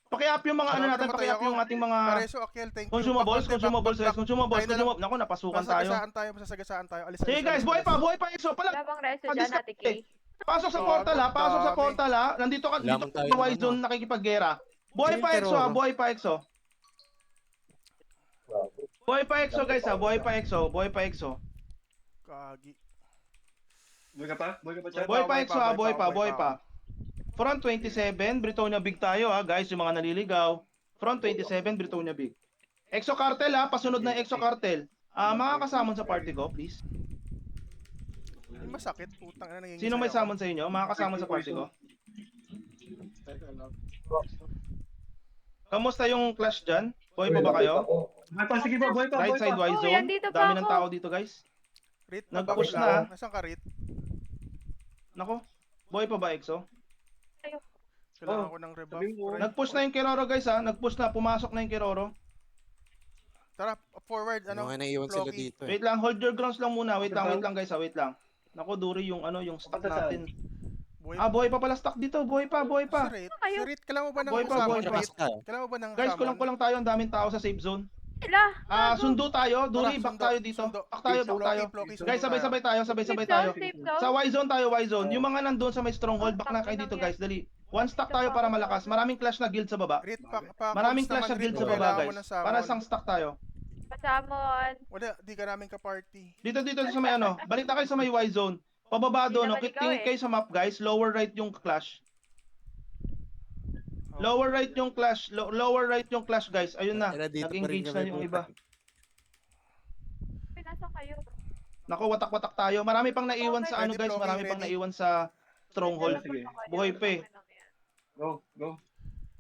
Paki-up yung mga ano natin, paki-up yung ating mga Pareso, Akel, thank you. consumables. Tayo na lang. Naku, napasukan tayo. Masasagasaan tayo. Alis, Sige guys, buhay pa EXO. Wala bang reso dyan, Ate Kay? Pasok sa portal ha. Nandito ka Wala dito tayo sa ng Y zone nakikipaggera. Buhay pa EXO, guys ha. Buhay pa EXO. Kagi. Buhay ka pa, Chad? Buhay pa. Front 27, Britonia Big tayo ha, guys, yung mga naliligaw. Front 27, Britonia Big. Exo Cartel ha, pasunod ng Exo Cartel. Mga kasama sa party ko, please. Ay, masakit. Putang ina, nangingisay Sino may ako. summon sa inyo? Mga kasama sa party ko. Kamusta yung clash dyan? Boy pa ba kayo? Buhay pa, sige pa, buhay pa, Right buhay side pa. Y Oh, zone. yan, dito pa Dami ng ako. tao dito, guys. Rit, Nag-push nag-push na. Nasaan ka, Rit? Nako. Boy pa ba, Exo? Kailangan ko ng rebuff. sabi mo. pre. Nag-push na yung Kiroro, guys ha. Nag-push na. Pumasok na yung Kiroro. Tara, forward, Ano ano? nga naiwan sila Flocky. dito eh. Wait lang, hold your grounds lang muna. Wait lang guys ha. Wait lang. Nako, Duri yung yung stock natin. Buhay Buhay pa pala stock dito. Buhay pa. Si Rit. Si Rit, kailangan mo ba ng Buhay pa, summon, buhay pa. Rit? Pasok tayo. Kailangan mo ba ng Guys, summon? kulang tayo. Ang daming tao sa safe zone. Sila. Sundo tayo. Duri, Tara, back sundo, tayo dito. sundo. Back tayo, Flocky, back tayo. Flocky, sundo Guys, sabay-sabay tayo. Sabay-sabay tayo. Safe zone. Sa Y zone tayo, Y zone. Yung mga nandun sa may stronghold, back na kayo dito, guys. Dali. One stack tayo para malakas. Maraming clash na guild sa baba. Rit, pa Maraming calls clash na naman, guild Rit, sa baba, kailangan mo guys. ng summon. Para isang stack tayo. Pasamon. Wala, di ka namin ka-party. Dito sa may balik na kayo sa may Y zone. Pababa doon, Hindi naman ikaw tingin eh. kayo sa map, guys. Lower right yung clash. Oh. Lower right yung clash. Lower right yung clash, guys. Ayun na. Tara, dito pa rin Nag-engage kami, na yung iba. Pinasa kayo. Nako, watak-watak tayo. Marami pang naiwan sa Ready, guys. Flocky, Marami pang ready. naiwan sa stronghold. Sige. Buhay pa eh. Go, go.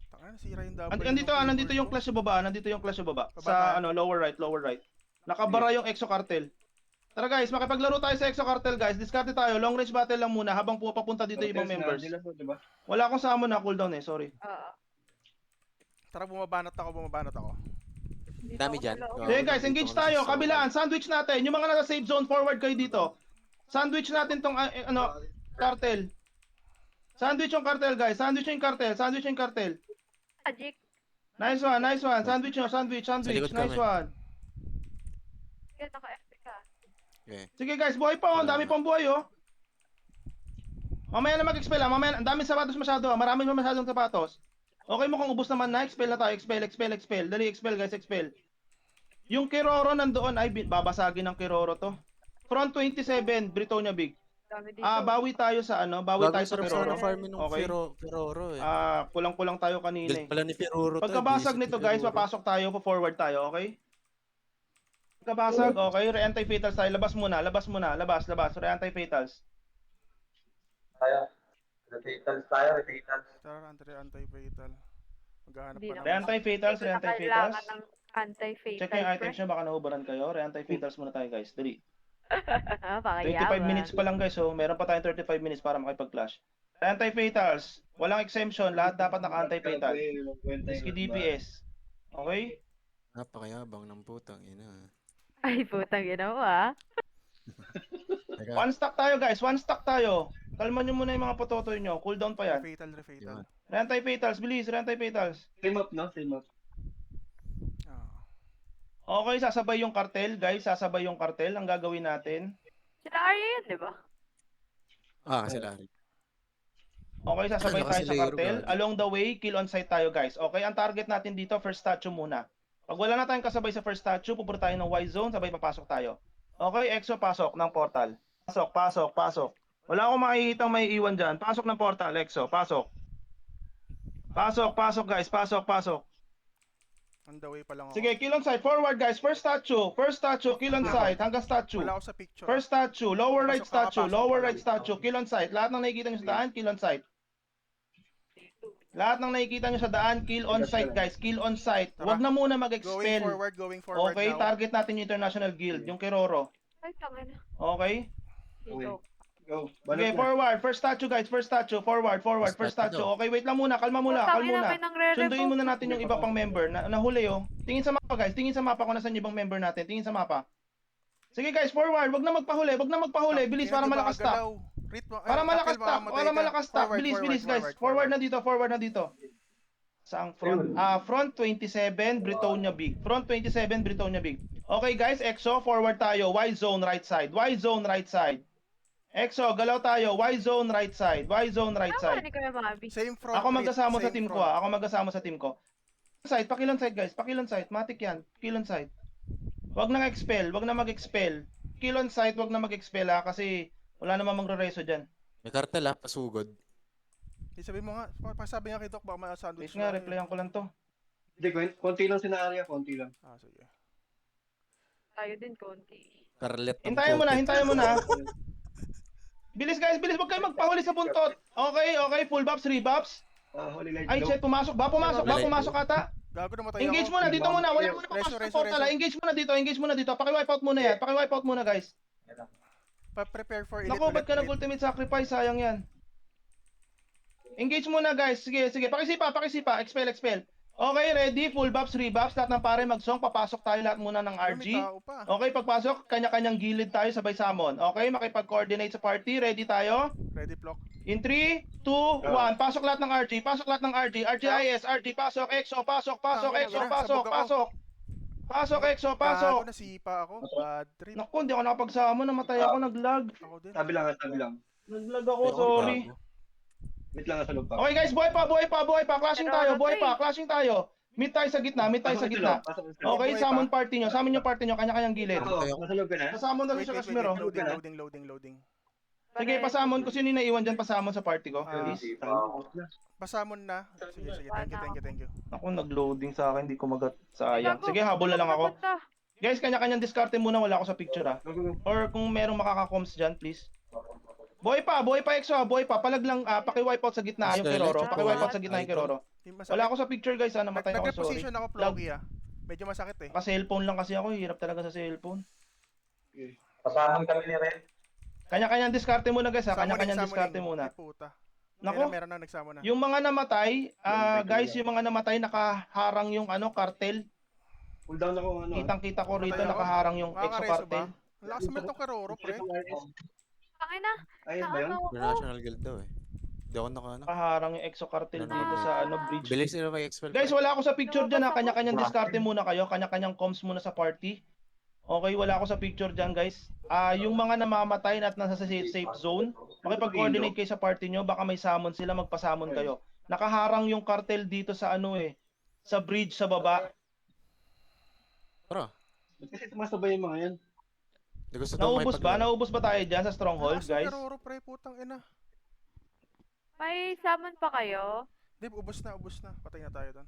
Tanga, nasira yung double. Nandito yung clash sa baba. Nandito yung clash sa baba. Baba Sa tayo. lower right. Nakabara yung Exo Cartel. Tara guys, makipaglaro tayo sa Exo Cartel guys. Diskarte tayo. Long range battle lang muna habang pupunta dito yung ibang members. Diba? Wala akong summon na cooldown eh, sorry. Oo. Tara, bumabanat ako. Dito Dami ako dyan. sa loob. Okay guys, engage tayo. Kabilaan, sandwich natin. Yung mga nasa safe zone, forward kayo dito. Sandwich natin tong cartel. Sandwich yung cartel guys. Sandwich yung cartel. Magic. Nice one. Sandwich. likod Nice kami. one. Yan, naka-FP ka. Okay. Sige guys, buhay pa oh. Ang dami pang buhay oh. Mamaya na mag-expel ah. Mamaya, ang daming sapatos masyado ah. Maraming masyadong sapatos. Okay mo kung ubos naman na, expel na tayo. Expel. Dali, expel guys, expel. Yung Kiroro nandoon ay babasagin ng Kiroro to. Front 27, Britonia Big. Dami dito. Bawi tayo sa bawi tayo sa Sarap Kiroro. sana farming ng Okay. Ferroro eh. Kulang-kulang tayo kanina Guild eh. pala ni Ferroro to. Pagkabasag Visit nito ni guys, Ferroro. papasok tayo, forward tayo, okay? Pagkabasag, okay, re-anti-fatals tayo. Labas muna. Labas. Re-anti-fatals. Tara, anti-fatal. Maghahanap Hindi pa naman. ng... Re-anti-fatals. Kailangan ng anti-fatal. Check yung items nyo, baka nahubaran kayo. Re-anti-fatals muna tayo guys. Dali. Pakayaman. 25 minutes pa lang guys, so meron pa tayong 35 minutes para makipag-clash. Anti-fatals. Walang exemption. Lahat dapat naka-anti-fatal. Risky DPS. Okay? Napakayabang ng putang ina. Ay, putang ina mo ah. Teka, One stack tayo guys. One stack tayo. Kalman nyo muna yung mga pototoy nyo. Cooldown pa yan. Refatal. Re-anti-fatals. Bilis. Re-anti-fatals. Same up, no? Same up. Ah. Okay, sasabay yung cartel, guys. Sasabay yung cartel. Ang gagawin natin. Sila Arya yun, di ba? sila rin. Okay, sasabay tayo sa Nakasilero cartel. ka. Along the way, kill on site tayo, guys. Okay, ang target natin dito, first statue muna. Pag wala na tayong kasabay sa first statue, pupunta tayo ng Y zone, sabay papasok tayo. Okay, Exo, pasok ng portal. Pasok. Wala akong makikita may iwan dyan. Pasok ng portal, Exo. Pasok, guys. Pasok. On the way pa lang ako. Sige, kill on site. Forward, guys. First statue, kill on site. Hanggang statue. Wala ako sa picture. First statue, lower right statue, Nakapasok lower pa right lang. statue, kill on site. Lahat ng nakikita nyo sa daan, kill on site. Lahat ng nakikita nyo sa daan, kill on site, guys. Kill on site. Tara. Huwag na muna Going mag-expel. forward Okay, now. target natin yung International Guild, yung Kiroro. Ay, tangin na. Okay? Dito. Go. Okay, forward. First statue, guys. First statue. Forward. First statue. Okay, wait lang muna. Kalma muna. Putang ina, Kalma may muna. nangre-revoke. Sunduin muna natin yung iba pang member. Nahuli, oh. Tingin sa mapa, guys. Tingin sa mapa kung nasan yung ibang member natin. Tingin sa mapa. Sige, guys. Forward. Wag na magpahuli. Bilis para malakas stop. Para malakas stop. Bilis, guys. Forward na dito. Saang front? Front 27, Britonia Big. Front 27, Britonia Big. Okay, guys. Exo, forward tayo. Y zone, right side. Exo, galaw tayo. Y zone, right side. Tama ni Kuya Bobby. Same front. Ako magkasama Rit, sa same team ko front. Ako magkasama sa team ko. Side, pakilon side guys. Pakilon side. Matik yan. Kilon side. Wag na expel. Kilon side, wag na mag-expel kasi wala namang magre-reso diyan. May kartel pasugod. Sabi mo nga, pasabi nga kay Doc, baka ma-sandwich Wait nga, replyan ko lang to. Hindi, konti lang scenario, konti lang. Ah, sige. Tayo din konti. Carlet ng Hintayin mo na, putik. hintayin mo na. Bilis guys, bilis. Huwag kayo magpahuli sa buntot. Okay, okay. Full buffs, rebuffs. Holy light, Ay, low. shit, pumasok. Ba pumasok ata? Gago namatay Engage ako. muna, dito muna. Wala Reso, muna reso, papasok sa reso. portal. Engage muna dito. Paki-wipe out muna yan. Paki-wipe out muna, guys. Prepare for elite Naku, ba't ka ulit. nag-ultimate sacrifice? Sayang yan. Engage muna, guys. Sige, sige. Pakisipa. Expel. Okay, ready. Full buffs, rebuffs. Lahat ng pare mag-song. Papasok tayo lahat muna ng May RG. tao pa. Okay, pagpasok, kanya-kanyang gilid tayo sabay summon. Okay, makipag-coordinate sa party. Ready tayo? Ready, block. In 3, 2, 1. Pasok lahat ng RG. RGIS, RG, pasok. EXO, pasok. EXO, pasok. Pasok, EXO, Gago, pasok. nasipa ako. Bad trip. Naku, hindi ako nakapag-summon. Namatay ako, nag-lag. Ako din. Tabi lang, tabi lang. Nag-lag ako, sorry. Wait lang, nasa loob pa. Okay guys, buhay pa. Clashing tayo, clashing tayo. Meet tayo sa gitna. Pasok sa loob, pasok sa loob. Okay, Buhay summon pa. party nyo. Summon yung party nyo, kanya-kanyang gilid. Ako, nasa loob ka na? Pasamon na rin Wait, siya wait, wait, Casimiro. loading. Sige, pasamon ko. Sino yung naiwan dyan pasamon sa party ko? Ah. Please. Pasamon na. Sige. Thank you. Ako, nag-loading sa akin. Hindi ko magat. Sayang. Sige, habol na lang ako. Guys, kanya-kanyang diskarte muna. Wala ako sa picture ha. Go, go, go. Or kung merong makaka-coms dyan, please. Buhay pa, EXO ha. Buhay pa. Palag lang, paki-wipe out sa gitna yung Kiroro. Paki-wipe out sa gitna yung Kiroro. Wala ako sa picture guys ha. Namatay ako, sorry. Nag-reposition ako, Floki ah. Medyo masakit eh. Naka-cellphone lang kasi ako. Hirap talaga sa cellphone. Pasamon kami ni Red. Kanya-kanyang diskarte muna guys ha. Kanya-kanyang Summoning. diskarte muna. Ay, puta. Nako. Meron na nagsamo na. Yung mga namatay, guys, yung mga namatay nakaharang yung cartel. Pull down ako, ano. Kitang-kita ko rito Namatay ako. nakaharang yung EXO Makakareso cartel. ba? Lakas naman itong Karoro, pre. Tangin na. Ayun ba yun? International Guild daw eh. Hindi ako naka ano. Nakaharang yung EXO cartel dito sa bridge. Bilis nila mag-expel. Guys, wala ako sa picture dyan ha. Kanya-kanyang diskarte muna kayo. Kanya-kanyang comms muna sa party. Okay, wala ako sa picture dyan guys. Yung mga namamatay at nasa safe zone, makipag-coordinate kayo sa party nyo. Baka may summon sila, magpa-summon kayo. Nakaharang yung cartel dito sa sa bridge sa baba. Tara. Ba't kasi tumasabay yung mga yan? Di gusto daw may Naubos ba? Naubos ba tayo dyan sa stronghold, Lakas ng guys? Karoro, pre. Putang ina. May summon pa kayo? Di, ubos na. Patay na tayo doon.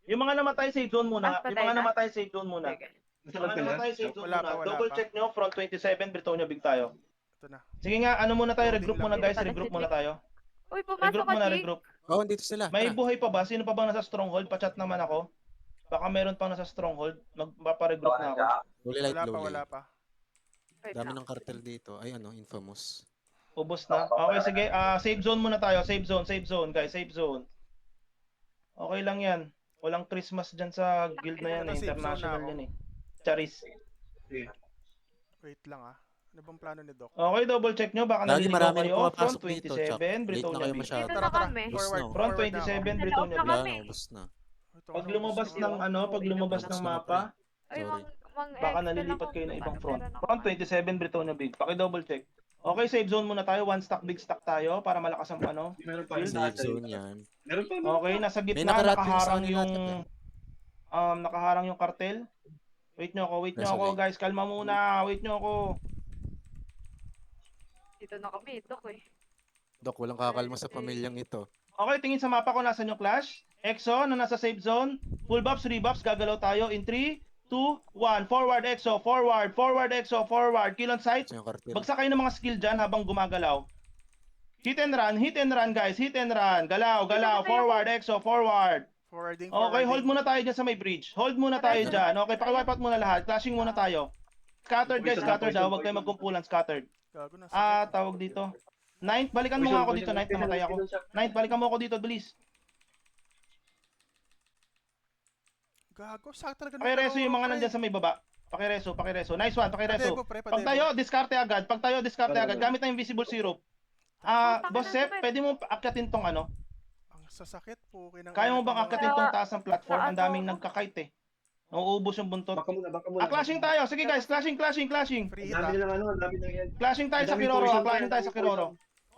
Yung mga namatay safe zone muna. Patay Yung mga na? namatay safe zone muna. Sige. Nasa loob Mga ka na? namatay safe zone Wala muna. pa. Double check nyo, front 27, Britonia Big tayo. Ito na. Sige nga, ano muna tayo, Loading regroup lang. muna guys, regroup muna tayo. Uy, pumasok Regroup ka, muna, Jake. regroup. Oh, dito sila. May Tara. buhay pa ba? Sino pa bang nasa stronghold? Pa-chat naman ako. Baka meron pang nasa stronghold. Magpaparegroup na ako. Lowly light, Wala lowly. pa. Wait Dami lang. ng cartel dito. Ay ano, infamous. Ubos na. Okay, sige. Save zone muna tayo. Save zone, guys. Save zone. Okay lang yan. Walang Christmas dyan sa guild na yan. Ito, safe zone International na ako. yan eh. Charis. Wait lang ah. Ano bang plano ni Doc? Okay, double check nyo. Baka Lagi naliligaw marami na kayo. pumapasok Front dito, 27, Chuck. Late na Britonia kayo Big. masyado. Dito Tara, na tara. kami. Bus Forward, na. Front forward na ako. 27, Hello, Britonia na Big. Wala kami. na, ubos na. Ito, Pag ano, lumabas gusto ng ko. pag lumabas ng mapa, Ay, Sorry. mang baka nalilipat kayo ng ibang front. Front 27, Britonia Big. Paki-double check. Okay, save zone muna tayo. One stack, big stack tayo para malakas ang Meron pa. Safe zone yan. Meron pa. Okay, nasa May gitna, nakarat yung nakaharang sa yung natin nakaharang yung cartel. Wait nyo ako, Resolve. guys. Kalma muna. Wait nyo ako. Dito na kami, Dok eh. Dok, walang kakalma sa pamilyang ito. Okay, tingin sa mapa ko nasan yung clash. EXO na nasa safe zone. Full buffs, rebuffs, gagalaw tayo in 3, 2, 1. Forward EXO, forward EXO, forward. Kill on sight. Ito yung cartel. Bagsak kayo ng mga skill dyan habang gumagalaw. Hit and run guys. Hit and run. Galaw. Forward EXO, forward. Forwarding. Okay, hold muna tayo dyan sa may bridge. Hold muna tayo dyan. Okay, pakiwipe out muna lahat. Clashing muna tayo. Scattered guys, scattered ha. Huwag kayo magkumpulan, scattered. Gago na. Tawag dito. Ninth, balikan mo nga ako dito. Ninth, namatay ako. Ninth, balikan mo ako dito, bilis. Gago, sakit talaga. ng Pakireso yung mga Karoro, pre. nandyan sa may baba. Pakireso. Nice one, pakireso. Padebo, pre, Pag padebo. tayo, diskarte agad. Gamit na invisible syrup. Boss Sep, pwede mo akyatin tong ano? Ang sasakit po. Kaya mo bang akyatin tong taas ng platform? Ang daming nagkakite eh. Nauubos yung buntot. Baka muna. Clashing tayo. Sige guys, clashing. Free hit Ang ah. dami nilang ano, ang dami na yan. Clashing tayo sa Ang daming Kiroro. poison, Clashing pre, tayo sa ang daming Kiroro.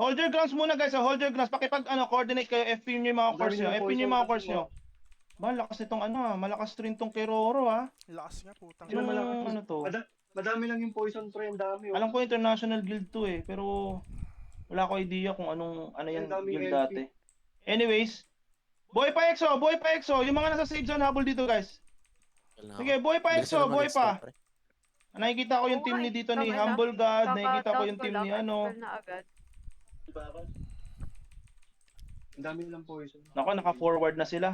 Hold your grounds muna guys. Hold your grounds. Pakipag coordinate kayo. FP nyo yung mga course nyo. FP nyo yung mga course nyo. Malakas itong malakas rin tong Kiroro ha. Lakas nga putang. Yung malakas. ano to. Madami lang yung poison, pre. Ang dami. Alam ko international guild to eh, pero wala ko idea kung ano yan Ang daming guild LP. dati. Anyways, buhay pa EXO, buhay pa EXO. Yung mga nasa safe zone habol dito, guys. Wala Sige, ako. buhay pa Bilis EXO, na lang buhay mag-extend, pa. pre. Nakikita ko yung Oo team nga, ni dito ni tama na. Humble God, nakikita ko yung Kaka-down team ko ni lang, ano. expel na agad. Ang dami nilang poison. Nako, naka-forward na sila.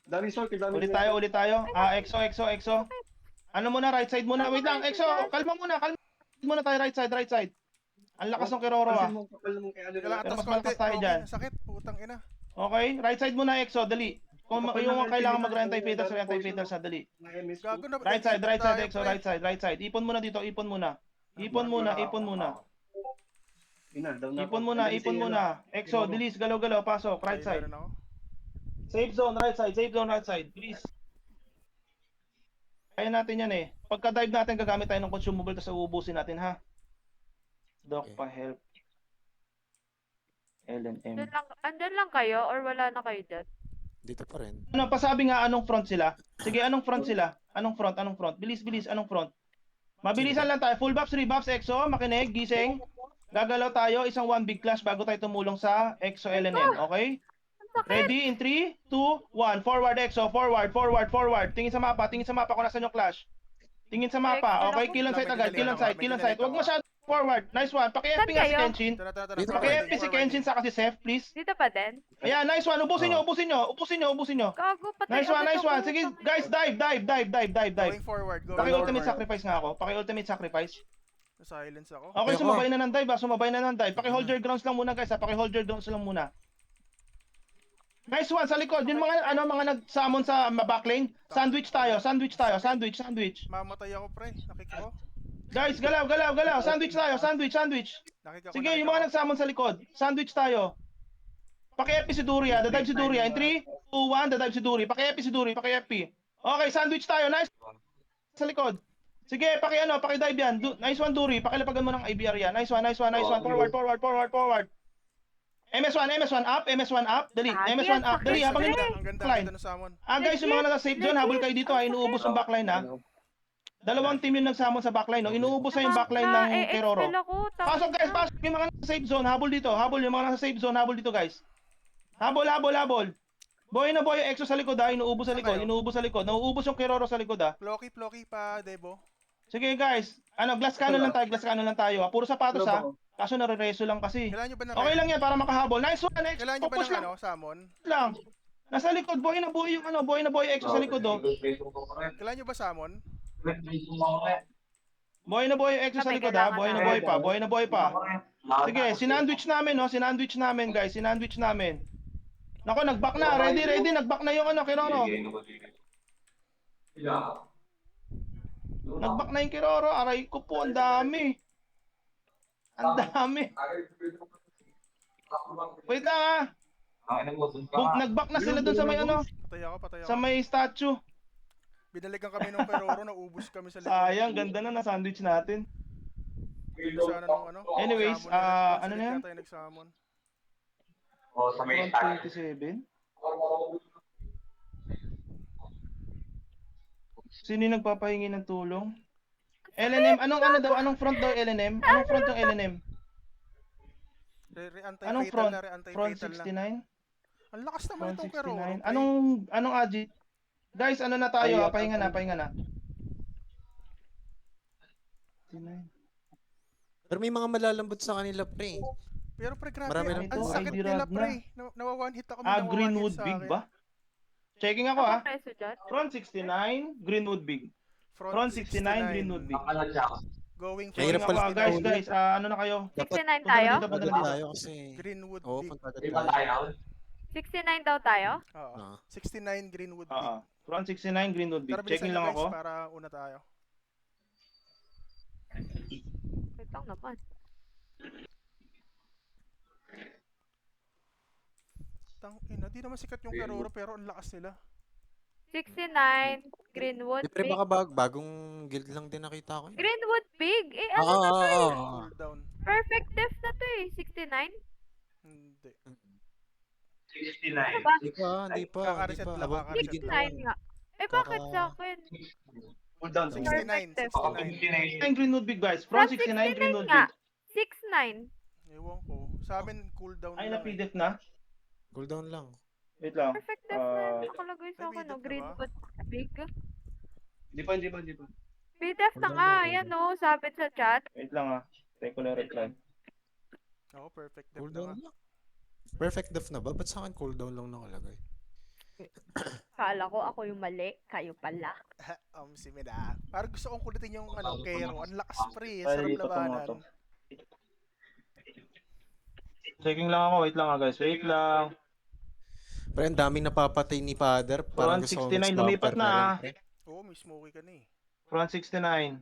Dami sword, ang dami Ulit nilang- tayo, ulit tayo. EXO. Ano muna, right side muna. Wait lang, EXO, kalma muna tayo, right side. Ang lakas ng Kiroro Pansin ah. mo, kapal naman kay ano Kailangan Pero atras mas konti. malakas tayo Okay, dyan. sakit. Putang ina. Okay, right side muna EXO, dali. Kung Kapal yung ng kailangan ultimate mag-rent natin, fatals, yung rent poison fatals mo. na dali. Mga MS ko. Gago na. Right side tayo, EXO, pre. right side. Ipon muna dito, ipon muna. Ipon muna. Ina, down na ako. Ipon muna. Andun si ano, EXO, dilis, galaw, pasok, right Tayo side. na rin ako. Safe zone, right side. Please. Kaya natin yan eh. Pagka-dive natin, gagamit tayo ng consumable tapos uubusin natin ha. Doc, Okay. pa-help. LNM. Andyan lang kayo or wala na kayo dyan? Dito pa rin. Ano, pasabi nga anong front sila? Sige, anong front sila? Anong front? Bilis, anong front? Mabilisan lang tayo. Full buffs, rebuffs, EXO, makinig, gising. Gagalaw tayo, isang one big clash bago tayo tumulong sa EXO LNM, okay? Ready? In 3, 2, 1. Forward, EXO. Forward. Tingin sa mapa kung nasan yung clash. Tingin sa mapa, okay? Kill on site agad, kill on site. Huwag masyado forward. Nice one. Paki-FP nga si kayo? Kenshin. Tara. Dito pa Paki-FP si Kenshin sa kasi Seth, please. Dito pa din? Ayan, nice one. Ubusin nyo. Gago, patay Nice one. agad ako. Sige, guys, dive. Going forward. Paki-ultimate sacrifice nga ako. Paki-ultimate sacrifice. Silence ako. Okay, Ayoko. sumabay na ng dive. Paki-hold your grounds lang muna, guys. Paki-hold your grounds lang muna. Nice one sa likod. Yung mga nag-summon sa backlane. Sandwich tayo. Sandwich. Mamatay ako, pre. Nakik ako. Guys, galaw. Sandwich tayo. Sandwich. Nakik ako. Sige, yung mga nag-summon sa likod. Sandwich tayo. Paki-FP si Duria. Dadive si Duria. In 3, 2, 1, dadive si Duri. Paki-FP si Duri. Paki-FP. Okay, sandwich tayo. Nice. Sa likod. Sige, paki-dive yan. Nice one, Duri. Pakilapagan mo ng IBR yan. Nice one. Forward. MS1 up. Dali. MS1 up. Dali, habang Ang yun. ganda. Line. Ang ganda ng summon. Guys, yung mga nasa safe zone, habol kayo dito ha. Inuubos yung backline ha. Dalawang team yung nagsamon sa backline, no? Inuubos na yung backline ng Keroro. Pasok guys, pasok yung mga nasa safe zone, habol dito. Yung mga nasa safe zone, habol dito guys. Habol. Boy na boy, EXO sa likod ha. Inuubos sa likod. Nauubos yung Keroro sa likod ha. Floki pa, Debo. Sige guys, glass cannon lang tayo. Puro sapatos ha. Kaso nare-reso lang kasi. Kailangan nyo ba ng Okay lang yan para makahabol. Nice one, EXO. Kailangan nyo ba Push ng lang. summon? Lang. Nasa likod, boy na boy yung EXO sa likod oh. Kailangan nyo ba summon? Boy na boy EXO sa likod ha. Boy na boy pa. Sige, sinandwich namin guys. Nako, nag-back na. Ready. Nag-back na yung Kiroro. Nag-back na yung Kiroro. Aray ko po, ang dami. Wait lang ha. Nag-back na sila dun sa may Patay ako. sa may statue. Binalikan kami nung Keroro, naubos kami sa likod. Sayang, ganda na sandwich natin. Sana nung Anyways, summon na rin. ano na yan? Tayo nag-summon. Round 27. Sino yung nagpapahingi ng tulong? LNM, anong front daw LNM? Anong front yung LNM? Anong front? Front 69? Ang lakas naman Front itong Keroro. 69. Anong Ajit? Guys, ano na tayo? Pahinga na. 69. Pero may mga malalambot sa kanila, pre. Pero pre, grabe. Marami lang Ang to, sakit ID nila, rad na. pre. Nawa-one hit ako. may nawa-one Greenwood hit sa Big akin. ba? Checking ako ha. Preso dyan? Front 69, Greenwood Big. Front 69, Greenwood Big. Going for Mahirap Checking pala ako ha. Guys, pinahuli. ano na kayo? 69 tayo? Punta Pagod dito. tayo kasi. Greenwood Oo, Big. punta agad tayo. 69 daw tayo? Oo. Ah. 69 Greenwood Big. Oo. Front 69, Greenwood Big. Tara, bilisan Checking nyo, lang guys, ako. para una tayo. Wait lang naman. Di naman sikat yung Keroro pero ang lakas nila. 69, Greenwood Di pre, Big. baka bagong guild lang din nakita ko. Greenwood Big? Eh, Oo, ano na to eh? Cooldown. Perfect def na to eh. 69? Hindi. Ano ba? Hindi pa. Kaka-reset lang, About kaka-reset bigit lang. 69 nga. Eh, bakit sa akin? Cooldown. 69. 69. 69 Greenwood Big guys. Front Front 69, Greenwood 69 nga. Big. 69. Ewan ko. Sa amin, cooldown Ay, lang. na-PDF na. Cooldown lang. Wait lang. Perfect def na nakalagay sa may akin, no? bidot na Green ba? but big. Hindi pa. Bidef na nga, yan no, sabi sa chat. Wait lang ah. Take ko na reply. Oo, perfect def na Cooldown nga. lang. Perfect def na ba? Ba't sa akin cooldown lang nakalagay? Kala ko ako yung mali, kayo pala. Si Mida. Parang gusto kong kulitin yung Kero. Ang lakas pre, Ay, sarap lipat ko nga to. labanan. Checking lang ako. Wait lang ah guys. Wait lang. Pre, ang daming napapatay ni Father. Parang gusto ko 169, lumipat mag-swapper na, lang, ah. pre. Oo, may smoky ka na eh. Front 69.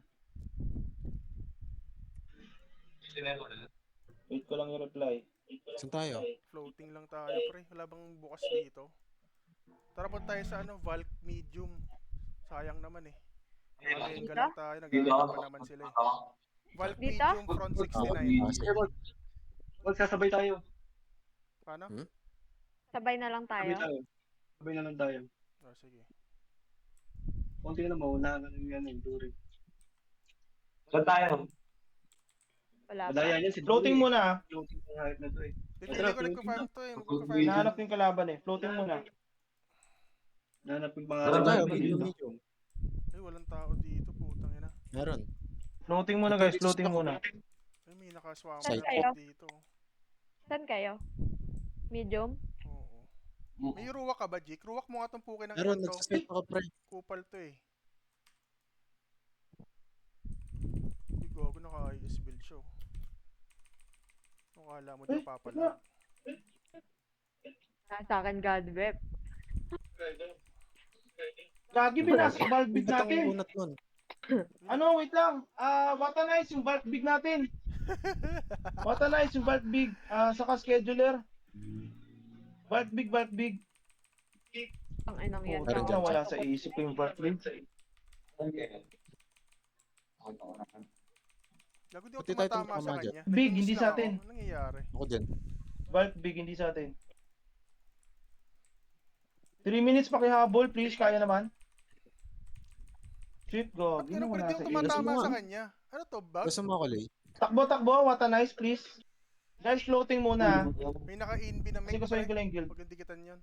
Wait ko lang yung reply. Saan tayo? Floating lang tayo pre. Wala bang bukas dito? Tara po tayo sa Valk medium. Sayang naman eh. Nakalenga lang tayo. Nag-aagay pa naman sila eh. Valk Dito? medium front 69. Ah, sige. Magsasabay tayo. Paano? Hmm? Sabay na lang tayo. Sabay na lang tayo. Oh, sige. Konti na mauna ka ng yan, Durin. Saan tayo? Wala pa. Madaya niya si Floating Durin. muna ah. Floating ang hype na to eh. Hindi ko nagpa-farm to eh. Magpa-farm Hinahanap yung kalaban eh. Floating muna. Nahanap yung mga... Saan tayo? Dito. Medium. Ay, walang tao dito. Putang ina. Meron. Floating muna guys. Floating muna. Ay, may nakaswama Saan na kayo? dito. Saan kayo? Medium? Oo. May ruwak ka ba, Jake? Ruwak mo nga tong pukin ng Meron, to. nagsasite ako, pre. Kupal to eh. Hindi gago naka-IS build show. Kung kala mo di papalag. Sa akin, God Rep. Gagi binas. Bulk big Ba't ang natin. unat nun? Ano? Wait lang. Watanize yung bulk big natin. Watanize yung bulk big. Saka scheduler. Bulk big. Ang inang yan. Meron dyan, Wala sa isip ko yung bulk big. Gago di ako Pati tayo tumatama sa tumama dyan. kanya. Big, Nag-miss hindi lang sa ako. atin. Anong nangyayari? Ako din. Bulk big, hindi sa atin. 3 minutes pakihabol, please. Kaya naman. Sweet go. Ba't ganun pa rin di ako Wala sa tumatama isip. sa kanya? Ano to, bug? Gusto mo ako, Lay? Takbo. Watanize, please. Guys, floating muna. May naka-inb na Kasi make gusto ko lang yung guild. Pag dikitan yun.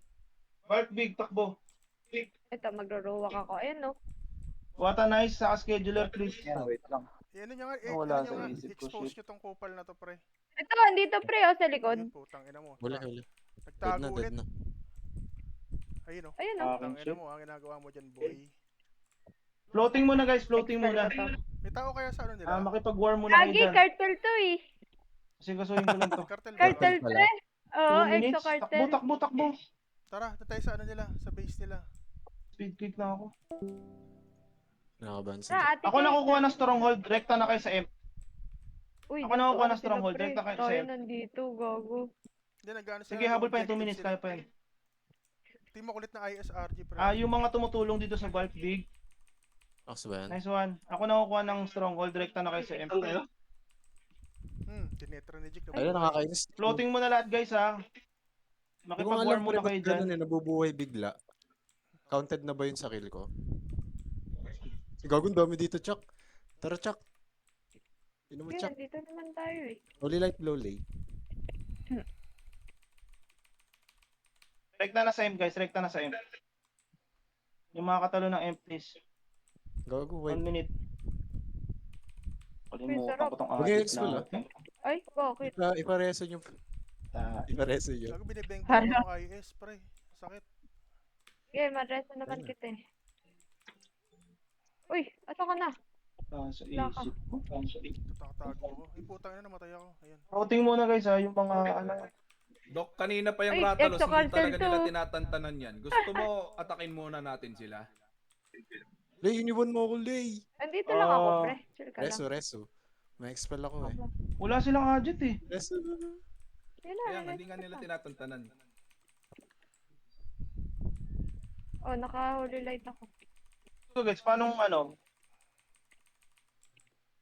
Bulk big, takbo. Ito, magro-rowak ako. Ayun, no? Watanize, saka scheduler, please. Eh, ano nyo nga, Wala ano nyo sa nga, isip ko, expose shit. nyo tong kupal na to, pre. Ito, andito pre, oh, sa likod. Yun, putang ina mo. Huli. Tara. Dead Nagtago na, ulit. dead na. Ayun o. Ayun, oh. Putang ina mo, ang ginagawa mo dyan, boy. Floating muna guys, floating muna. May tao kaya sa ano nila? Makipag-war muna kayo Gagi, dyan. cartel to eh. Kasi gustuin ko lang to. Cartel ba? Cartel pala. pre. Oo, 2 minutes. exo cartel. Takbo. Tara, tatay sa ano nila, sa base nila. Speed kick na ako. Nakakaban Tara, ate Ako Kay. nakukuha ng stronghold, rekta na kayo sa M. Uy, Ako nakukuha ng sila, stronghold, pre. direct na kayo Tayo sa'yo. nandito, gago. Hindi, nag-ano sila. Sige, habol pa yan, 2 objective minutes, sila. kaya pa yan. Team makulit na ISRG, pre. Yung mga tumutulong dito sa Bulk Big, Ax ba yan? nice one. Ako nakukuha ng stronghold, direkta na kayo sa M. Ang kayo? Tinetra ni Jake. Ayun, nakakainis. Floating muna lahat guys ha. Hindi ko nga Makipag-war alam muna pre, kayo ba't dyan. ganun eh, nabubuhay bigla. Counted na ba yun sa kill ko? Si Gagong dami dito, Chuck. Tara, Chuck. Yun mo, Uy, Chuck. nandito naman tayo eh. Holy light blow, Lay. Rekta na sa M guys, rekta na sa M. Yung mga katalo ng M please. Gago, 1 wait. minute. Kalimutan sarap. ko tong Mag-ex addict ko lang. natin. Ay, bakit? Ipareso nyo. Ipareso nyo. Gago binibeng ko Para. ng IS, pre. Sakit. Okay, madresa naman Ayun. kita eh. Uy, ato ka na? Sa Wala ka. isip ko. Tatatago ako. Ay, putang ina, namatay ako. Ayan. Routing muna guys ha, yung mga ano. Dok, kanina pa Ay, yung Ratalos, exo hindi cartel talaga nila to. tinatantanan yan. Gusto mo atakin muna natin sila? Lay, iniwan mo ako, Lay. Andito lang ako, Ah, pre. Chill ka lang. Reso. May expel ako eh. Wala silang adjit eh. Reso. Yun na, Kaya nga, relax hindi nga ka nila lang. tinatantanan. Oh, naka-holy light ako. So guys, paano ano?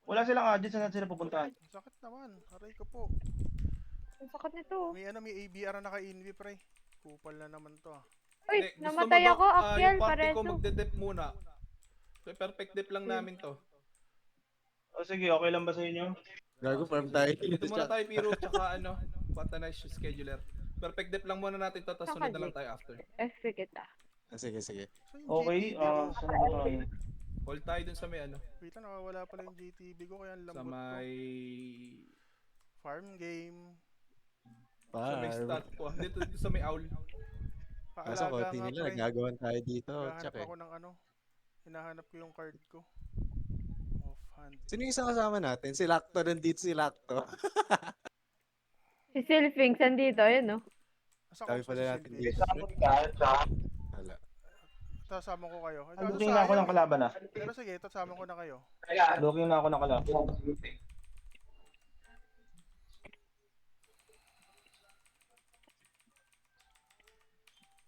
Wala silang adjit, saan sila pupuntahan? Ang sakit naman. Aray ko po. Ang sakit nito. May ABR na naka-inv, pre. Kupal na naman to ah. Uy, Hindi, gusto namatay mo, Dok, ako, Akyel, yung party ko pareso. magde-dep muna. So, perfect dep lang namin to. O sige, okay lang ba sa inyo? Gago, farm tayo. Dito muna tayo, Piro, tsaka ano, Watanize yung scheduler. Perfect dip lang muna natin to, tapos sunod na lang tayo after. F kita. Sige, sige. So, yung Okay, GTB ko. saan ba tayo? Hold tayo dun sa may ano, Wait lang, nakawala pala yung GTB ko kaya ang sa lambot ko. may... Farm game. Sa may Farm. stat ko. Dito sa may owl. Kaso Paalaga konti nga nila, pre. nagagawan tayo dito, Naghahanap Chak eh. ako ng ano. Hinahanap ko yung card ko. Offhand. Sino yung isang kasama natin? Si Lacto, nandito si Lacto. Si Sylphinx, andito, yun, no? Asa Sabi ko pala si natin Sylvie? dito. Wala. Tasama ko kayo. Ay, Looking na ako ng kalaban ah. Pero sige, tasama ko na kayo. Looking na ako ng kalaban.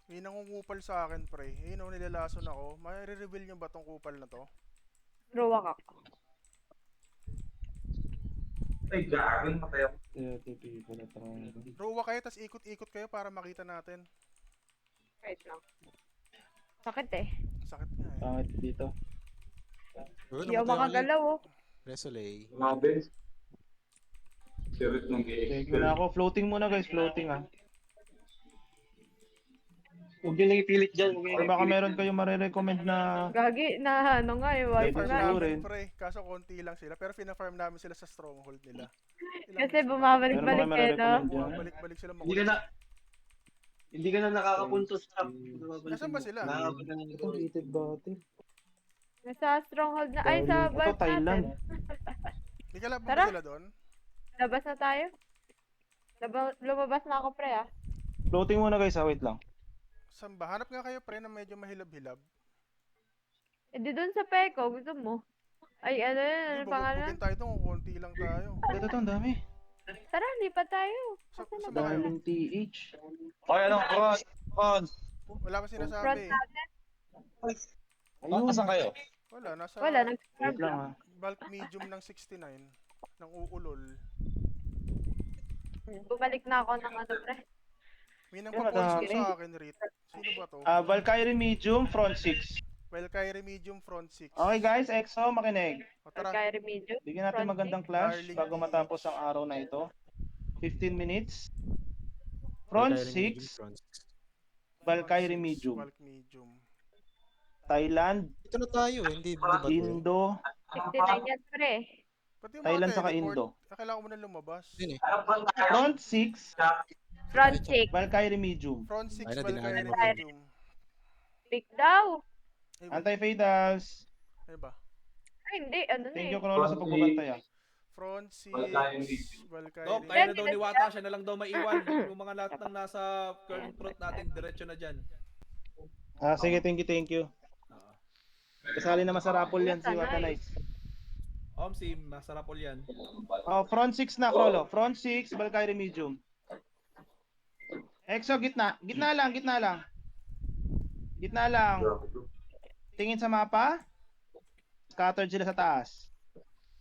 May nangungupal sa akin, pre. Ayun, oh, nilalason ako. May-reveal nyo ba tong kupal na to? Ruwak ako. Ruwa kayo, tas ikot-ikot kayo para makita natin. Wait lang. Sakit eh. Sakit nga eh. Pangit dito. Hindi ako makagalaw, oh. Resolay. Take mo na ako. Floating muna guys, floating ah. Huwag nyo lang ipilit dyan. Huwag nyo Or lang baka ipilit. meron kayo marirecommend na Gagi, na ano nga, yung wifi Pwede Farm nga. siguro. namin, rin. pre. Kaso konti lang sila. Pero fina-farm namin sila sa stronghold nila. Kasi meron bumabalik-balik baka eh, no? marirecommend dyan. Balik-balik sila Hindi ka na... Hindi ka na nakakapuntos. Nasaan ba sila? Nakakapunta na Itong heated bottle. Nasa stronghold na, ay sa Ito vault Thailand. natin. Hindi ka lang Tara. ba sila doon? Labas na tayo. Lumabas na ako, pre, ah. Floating muna guys, wait lang. Saan ba? Hanap nga kayo, pre, na medyo mahilab-hilab. Eh, di dun sa Peko, gusto mo? Ay, ano yun, ano Hindi, pangalan? bubugin tayo doon. Konti lang tayo. Ito, ang dami. Tara, lipat tayo. Saan ba kayo? Daming TH. Oy, ano? On. Wala pa Front sinasabi. natin. Ayun. Asan kayo? Wala, nasa Wala, nag-scrub Wait lang lang. ah. bulk medium ng 69 ng uulol. Bumalik na ako ng ano, pre. May Yan, nagpa-poison madami. sa akin, Rit. Sino ba to? Valkyrie medium, front 6. Valkyrie medium front 6. Okay guys, EXO, makinig. O tara, Valkyrie medium. Bigyan natin Front magandang clash Darling bago TH. matapos ang araw na ito. 15 minutes. Front 6, Valkyrie medium. Bulk medium. Thailand, Ito na tayo, hindi ba to? Indo, 69 yan, pre. Pati yung Thailand mga saka teleport, Indo. kailangan mo na lumabas. Yun eh. Front 6, Front check. Valkyrie medium. Front 6 Ayun na, Valkyrie dinaanan mo. medium. Pick daw. Ay, Anti-fadals. ano ba? Ay, hindi. Ano na Thank eh. you, Corolla, sa pagbabantay ah. Front 6 Valkyrie. Dok, kaya na daw ni Wata, siya na lang daw maiwan. Yung mga lahat ng nasa current front natin, diretso na dyan. Sige, thank you. Kasali naman sa raffle yan si Wata Knights. Omsi, masarap ul yan. Front 6 na, Crollo. Front 6, Valkyrie medium. EXO, gitna. Gitna lang. Gitna lang. Tingin sa mapa. Scattered sila sa taas.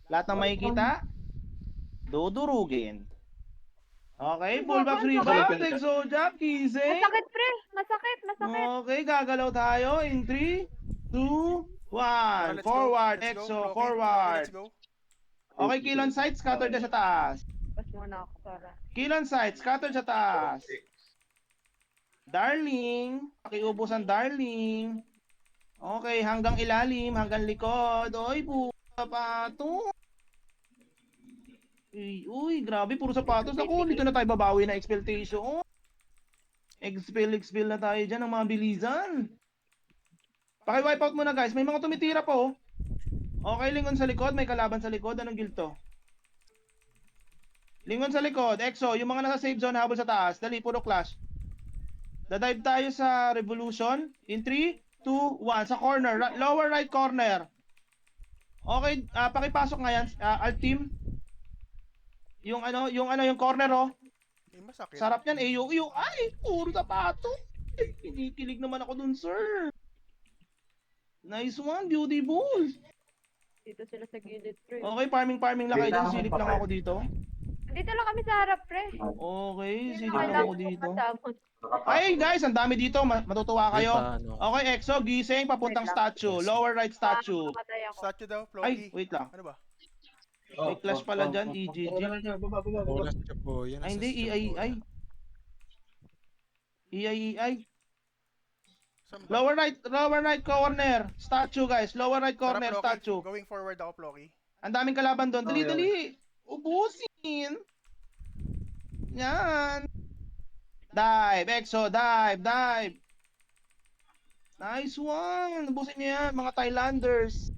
Lahat ng makikita, dudurugin. Okay, full box rebound. EXO jump, kising. Masakit, pre. Masakit. Okay, gagalaw tayo in 3, 2, 1. Forward, EXO, forward. Let's go. Okay, kill on sight, scattered na sa taas. Pas muna ako, para. Kill on sight, scattered sa taas. Darling, pakiubusan darling. Okay, hanggang ilalim, hanggang likod. Oy, sapatos. Uy, grabe, puro sapatos. Ako, dito na tayo babawi na expectation. Expel na tayo dyan ng mga bilisan. Paki-wipe out muna guys, may mga tumitira po. Okay, lingon sa likod, may kalaban sa likod. Anong guild to? Lingon sa likod, EXO, yung mga nasa safe zone habol sa taas. Dali, puro clash. Dadive tayo sa Revolution. In 3, 2, 1. Sa corner, lower right corner. Okay, pakipasok nga yan, alt team. Yung corner oh. Eh, masakit. Sarap yan, AO. Ay, puro sapato. Kinikilig naman ako dun, sir. Nice one, beautiful. Dito sila sa gilid, pre. Okay, farming lang kayo dyan. Silip lang ako dito. Dito lang kami sa harap, pre. Okay, silip lang Kailangan ako dito. matamon. Ay, guys, ang dami dito. Matutuwa kayo. Paano? Okay, EXO, gising, papuntang statue. Lower right statue. Mamatay ako. Statue daw, Ay, Floki. wait lang. Ano ba? May clash pala dyan, EGG. Baba. Oras siya po, yan. Ay, hindi, EII. EI. Saan ba? Lower right corner. Statue guys, lower right Tara, corner, Plocky. statue. Going forward ako, Plocky. Ang daming kalaban doon. Dali, Okay, dali. Ubusin. Yan. Dive, Exo, dive. Nice one. Ubusin niyo yan, mga Thailanders.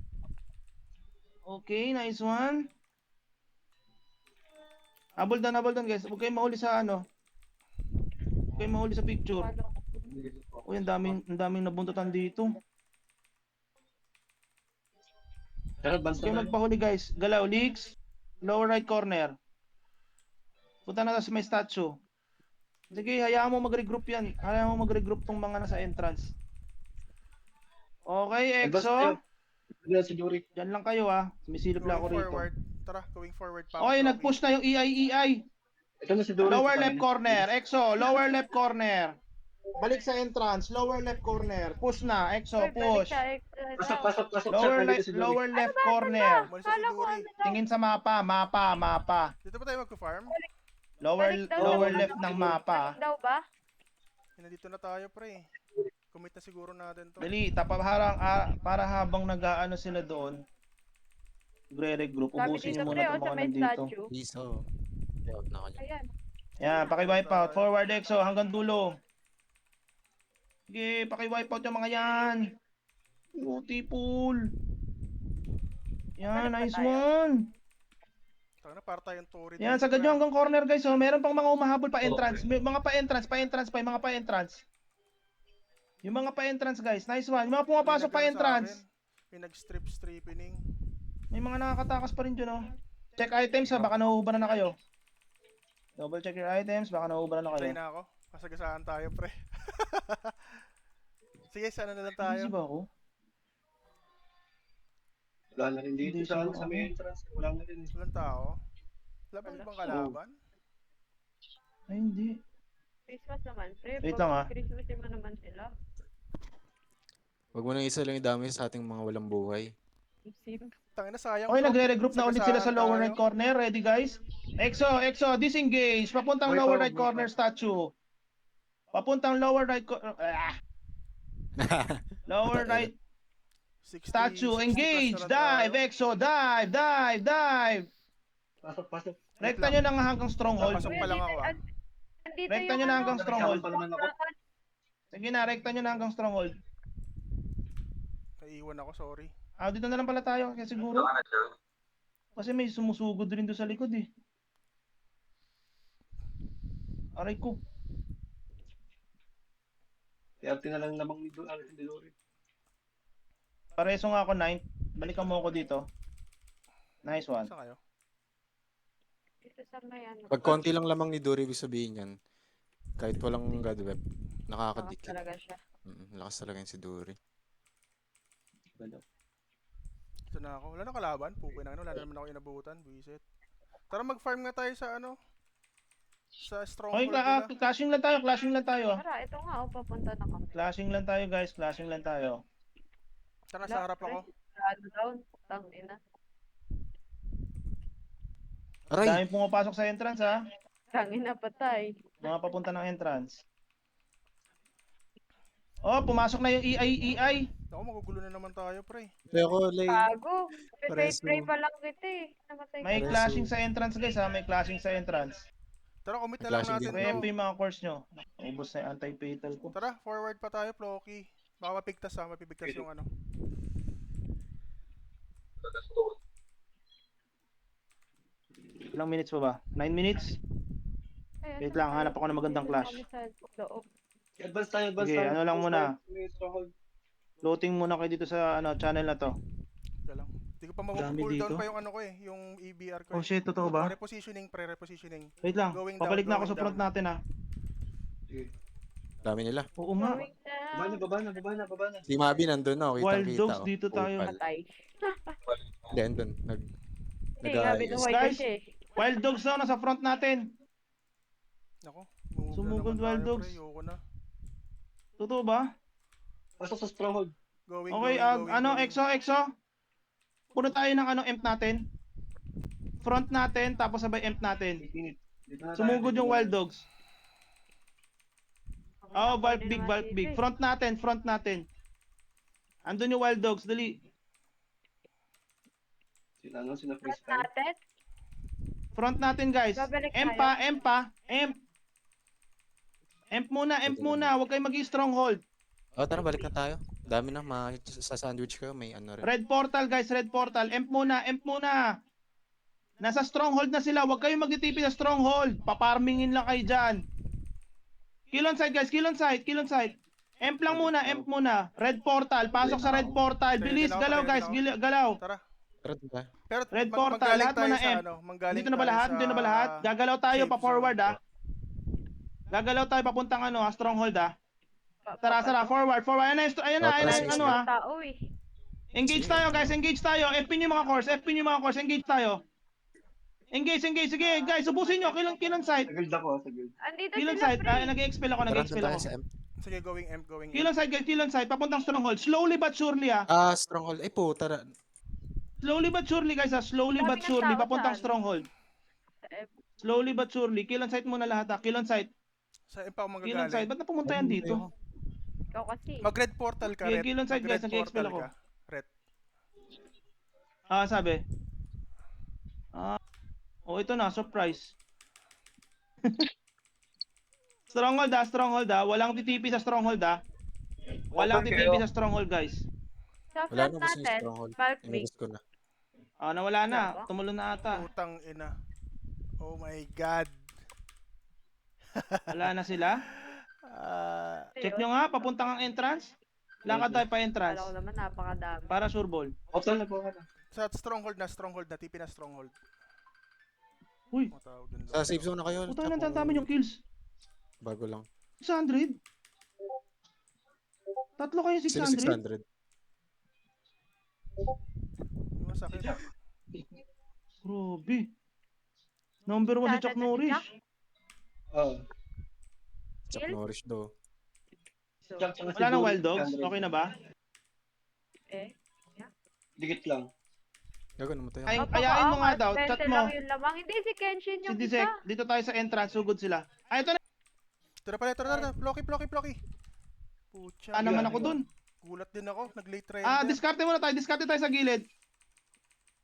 Okay, nice one. Habol down guys. Huwag kayong mahuli sa ano. Huwag kayong mahuli sa picture. Uy, ang daming nabuntutan dito. Pero Huwag bansa kayong na. magpahuli guys. Galaw, leaks. Lower right corner. Punta na sa may statue. Sige, hayaan mo mag-regroup yan. Hayaan mo mag-regroup tong mga nasa entrance. Okay, Exo. Yan si Yuri. Diyan lang kayo ha. Sumisilip lang ako Going rito. forward. Tara, going forward pa. Okay, nag-push na yung EI. Ito na si Yuri. Lower left corner. Exo, lower left corner. Balik sa entrance. Lower left corner. Push na. Exo, Uy, balik push. siya, Pasok. Lower Nandito si Yuri. lower left corner. Umalis na si Kala ko Duri. ano lang. Tingin sa mapa. Dito ba tayo magpa-farm? Balik daw Lower daw. left ng mapa. Balik daw ba? Nandito na tayo, pre. Commit na siguro natin to. Dali, para habang nag-aano sila doon. Regroup. Sabi Ubusin dito niyo pre, muna o itong sa mga may nandito. statue. Iso. Out na kayo. Ayan. Yan, paki-wipe out. Forward Exo hanggang dulo. Sige, paki-wipe out yung mga yan. Beautiful. Yan, Balik pa nice tayo. one. Tara na, para tayong turret. Yan, sagad nyo hanggang corner guys. Oh. Meron pang mga umahabol pa entrance. May mga pa-entrance. Yung mga pa-entrance guys. Nice one. Yung mga pumapasok pa entrance. May nag-strip-stripping. May mga nakakatakas pa rin dyan oh. Check items ha. Baka nahuhubaran na kayo. Double check your items. Baka nahuhubaran na kayo. Try na ako. Kasagasaan tayo, pre. Sige, sana na lang tayo. Busy ba ako? Wala na rin dito Hindi sa siya may entrance. Wala na rin. Walang tao. Wala bang ibang kalaban? Ay, hindi. Christmas naman, pre. Wait Pag lang, ah. Christmas naman naman sila. Wag mo nang isa lang idami sa ating mga walang buhay. Sim. Tangina, sayang. Okay, bro. nagre-regroup na ulit sila sa Sagasaan lower tayo. right corner. Ready guys? Exo, disengage. Papuntang Wait, lower oh, right wait, corner statue. Papuntang lower right corner. Lower right 60, statue. 60 Engage. plus na lang Dive. tayo. Exo. Dive. Pasok. Rekta nyo na nga hanggang stronghold. Pasok pa lang ako, ah. Andito Rekta yung nyo na ano, hanggang stronghold. Pa naman ako. Sige na, rekta nyo na hanggang stronghold. Naiiwan ako, sorry. Dito na lang pala tayo kasi siguro. Kasi may sumusugod rin doon sa likod eh. Aray ko. PRT na lang namang ni Yuri. Pareso nga ako 9. Balikan mo ako dito. Nice one. Saan kayo? dito sa may ano. Pag konti lang lamang ni Dory, ibig sabihin yan. Kahit walang God Web, Lakas nakakadikit. talaga siya. Lakas talaga yun si Dory. Ito na ako. Wala na kalaban. Pukin na ano. Wala na naman ako inabutan. Buisit. Tara mag-farm nga tayo sa ano. Sa Okay, stronghold nila. clashing lang tayo. Tara, ito nga, papunta na kami. Clashing lang tayo guys, clashing lang tayo. Tara, sa harap ako. Ano down? Tangina. Aray! Dami pumapasok sa entrance ha. Tangina patay. Mga papunta ng entrance. Oh, pumasok na yung EI. Ako, magugulo na naman tayo, pre. Kaya ako, Lay. Bago. Pares Pray mo. pa lang kita eh. Namatay May ka. clashing sa entrance guys ha, may clashing sa entrance. Tara, commit na May lang clashing natin din. May to. MP yung mga course nyo. Ubus na yung anti-fatal ko. Tara, forward pa tayo, Floki. Baka mapigtas ha, mapipigtas yung ano. Ilang minutes pa ba? 9 minutes? Ayun, Wait lang, hanap ako ng magandang dito clash. kami sa loob. Advance tayo. Sige, ano lang muna. May stronghold. Loading muna kayo dito sa channel na to. Teka lang. Hindi ko pa Dami mag-cooldown dito. pa yung ano ko eh, yung EBR ko. Oh shit, totoo ba? Repositioning, pre-repositioning. Wait lang, Going down, papalik na ako going sa front down. natin ha. Dami nila. Oo nga. Going down. Baba na. Si Mabi nandun na, Wild kitang-kita. dogs, dito tayo. Patay. Hindi, andun. Hindi, gabi na Nag-aayos. white Guys! kasi eh. Wild dogs na nasa front natin. Ako, Sumugod, Wild Dogs. Ayoko na. Totoo ba? Pasok sa stronghold. Going, Okay, going. EXO. Puno tayo ng emp natin. Front natin, tapos sabay emp natin. Dito na tayo, Sumugod dito yung na. wild dogs. Oh, bulk Pwede big, naman bulk dito big. eh. Front natin. Andun yung wild dogs, dali. Sila ano, sila Front freestyle. natin. Front natin, guys. Babalik Emp tayo. pa, emp pa, emp. Emp muna. Huwag kayo mag-stronghold. Oh, tara, balik na tayo. Dami na, sa sandwich ko, may ano rin. Red portal, guys, red portal. Emp muna. Nasa stronghold na sila. Huwag kayong magtitipi sa stronghold. Paparmingin lang kayo dyan. Kill on side, guys. Kill on side. Emp lang muna. Red portal. Pasok sa red portal. Bilis, galaw, guys. Galaw. Tara. Tara, diba? Pero Red portal, manggaling lahat mo tayo na sa M. ano, manggaling Dito na ba tayo lahat? sa Dito na ba lahat? Gagalaw tayo safe pa forward, zone. ah. Gagalaw tayo papuntang ano, stronghold, ah. Tara, forward. Ayun na, Tara, ano, ah. Tao eh. Engage tayo, guys. Engage tayo. FP nyo yung mga course. Engage tayo. Engage. Sige, guys. Ubusin nyo. Kill on side. Sa guild ako, sa guild. Andito Kill on sila, side. pre. Nag-expel ako. Tara, doon tayo sa M. Sige, going M. Kill on side, guys. Kill on side. Papuntang stronghold. Slowly but surely, ah. Stronghold. Ay po, tara. Slowly but surely, guys, ah. Slowly but Dami ng surely. tao Papuntang dyan. stronghold. Slowly but surely. Kill on side muna lahat, ah. Kill on side. Sa M pa ako Kill on side. magagaling. Ba't napumunta yan dito? Ikaw kasi. Mag-red portal ka, Red. Kill on side, guys. Mag-red Nag-expel portal ako. ka. Red. Sabi. Ito na, surprise. Stronghold ah. Walang titipi sa stronghold, ah. Walang titipi sa stronghold, guys. Sa Wala front na kasi yung natin, stronghold. bulk big. Inubos ko na. Nawala na. Tumulo na ata. Putang ina. Oh my God. Wala na sila. Check nyo nga, papuntang ang entrance. Lakad tayo pa entrance. Kala ko naman napakadami. Para sureball. Optal na po ka na. Sa stronghold na, TP na stronghold. Uy, Matawag dun Sa safe zone na kayo. puta na dami yung kills. Bago lang. 600. Tatlo kayo Sino 600. 600? Yung sa akin. Grabe. Number 1 si Chuck Norris. Oo. Chuck Norris daw. Wala nang wild dogs. Okay na ba? Eh. Dikit lang. Gago, namatay Ay, ako. ayain mo nga daw. 20 Chat lang mo. yun lamang. Hindi, si Kenshin Si yung Dizek. isa. Dito tayo sa entrance. Sugod sila. Ito na. Tara. Plocky. Pucha. Naman ako dun. Gulat din ako. Nag-late trade. Diskarte muna tayo. Diskarte tayo sa gilid.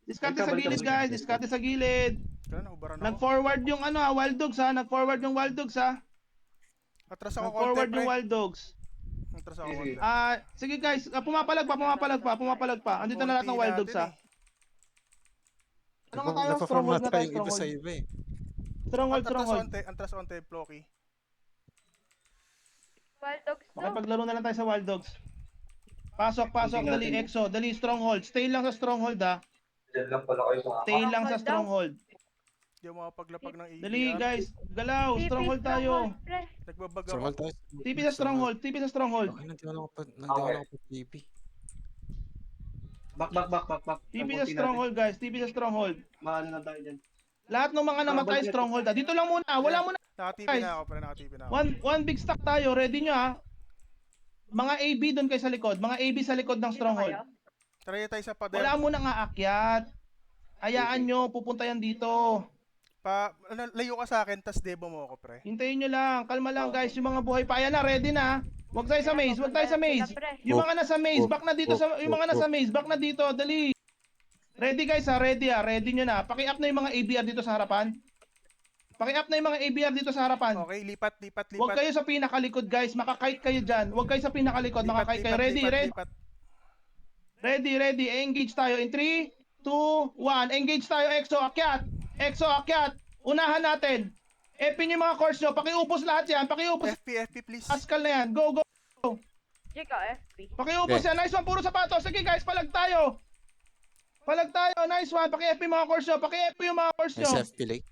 Diskarte sa gilid, guys. Diskarte sa gilid. Kaya nahubaran ako. Nag-forward yung wild dogs, ha. Nag-forward yung wild dogs, ha. Atras ako Nag-forward konti, yung pre. wild dogs. Atras ako Sige. konti. Sige, guys. Pumapalag pa. Andito na lahat ng wild dogs, ha. Ano nga tayo? Napaform Stronghold na na tayo tayo, yung iba sa stronghold. iba eh. Stronghold. Antras onte, Plocky. Wild dogs to. Makipaglaro na lang tayo sa wild dogs. Pasok. Hindi Dali, natin. Exo. Dali, stronghold. Stay lang sa stronghold, ha. Diyan lang pala kayo sa Stay lang sa stronghold. Hindi ako makapaglapag ng EBR. Dali, guys. Galaw. TP Stronghold tayo. pre. Nagbabag ako. Stronghold tayo. TP sa stronghold. Okay, nandiyan ako pa TP. Back. TP sa stronghold, guys. TP sa stronghold. Maano na tayo dyan. Lahat ng mga namatay stronghold, ha. Dito lang muna. Wala muna. Nakatipi Guys. na ako, pre. Nakatipi na ako. One big stack tayo. Ready nyo, ha. Mga AB doon kayo sa likod. Mga AB sa likod ng stronghold. Tara tayo sa pader. Wala mo nang aakyat. Hayaan nyo, pupunta yan dito. Layo ka sa akin, tas debo mo ako, pre. Hintayin nyo lang, kalma lang guys, yung mga buhay pa. Ayan na, ready na. Huwag tayo sa maze, Yung mga nasa maze, back na dito yung mga nasa maze, back na dito, dali. Ready guys ha, ready nyo na. Paki-up na yung mga ABR dito sa harapan. Paki-up na yung mga ABR dito sa harapan. Okay, lipat. Huwag kayo sa pinakalikod guys, makakite kayo dyan. Huwag kayo sa pinakalikod, makakite kayo. Ready. Engage tayo in 3, 2, 1. Engage tayo, Exo, akyat. Unahan natin. Epin yung mga course nyo, pakiupos lahat yan, pakiupos. FP, please. Askal na yan, go. Chika, FP. Pakiupos yan, nice one, puro sapatos. Sige guys, palag tayo, nice one. Paki-FP yung mga course nyo, paki-FP yung mga course nyo. May FP late.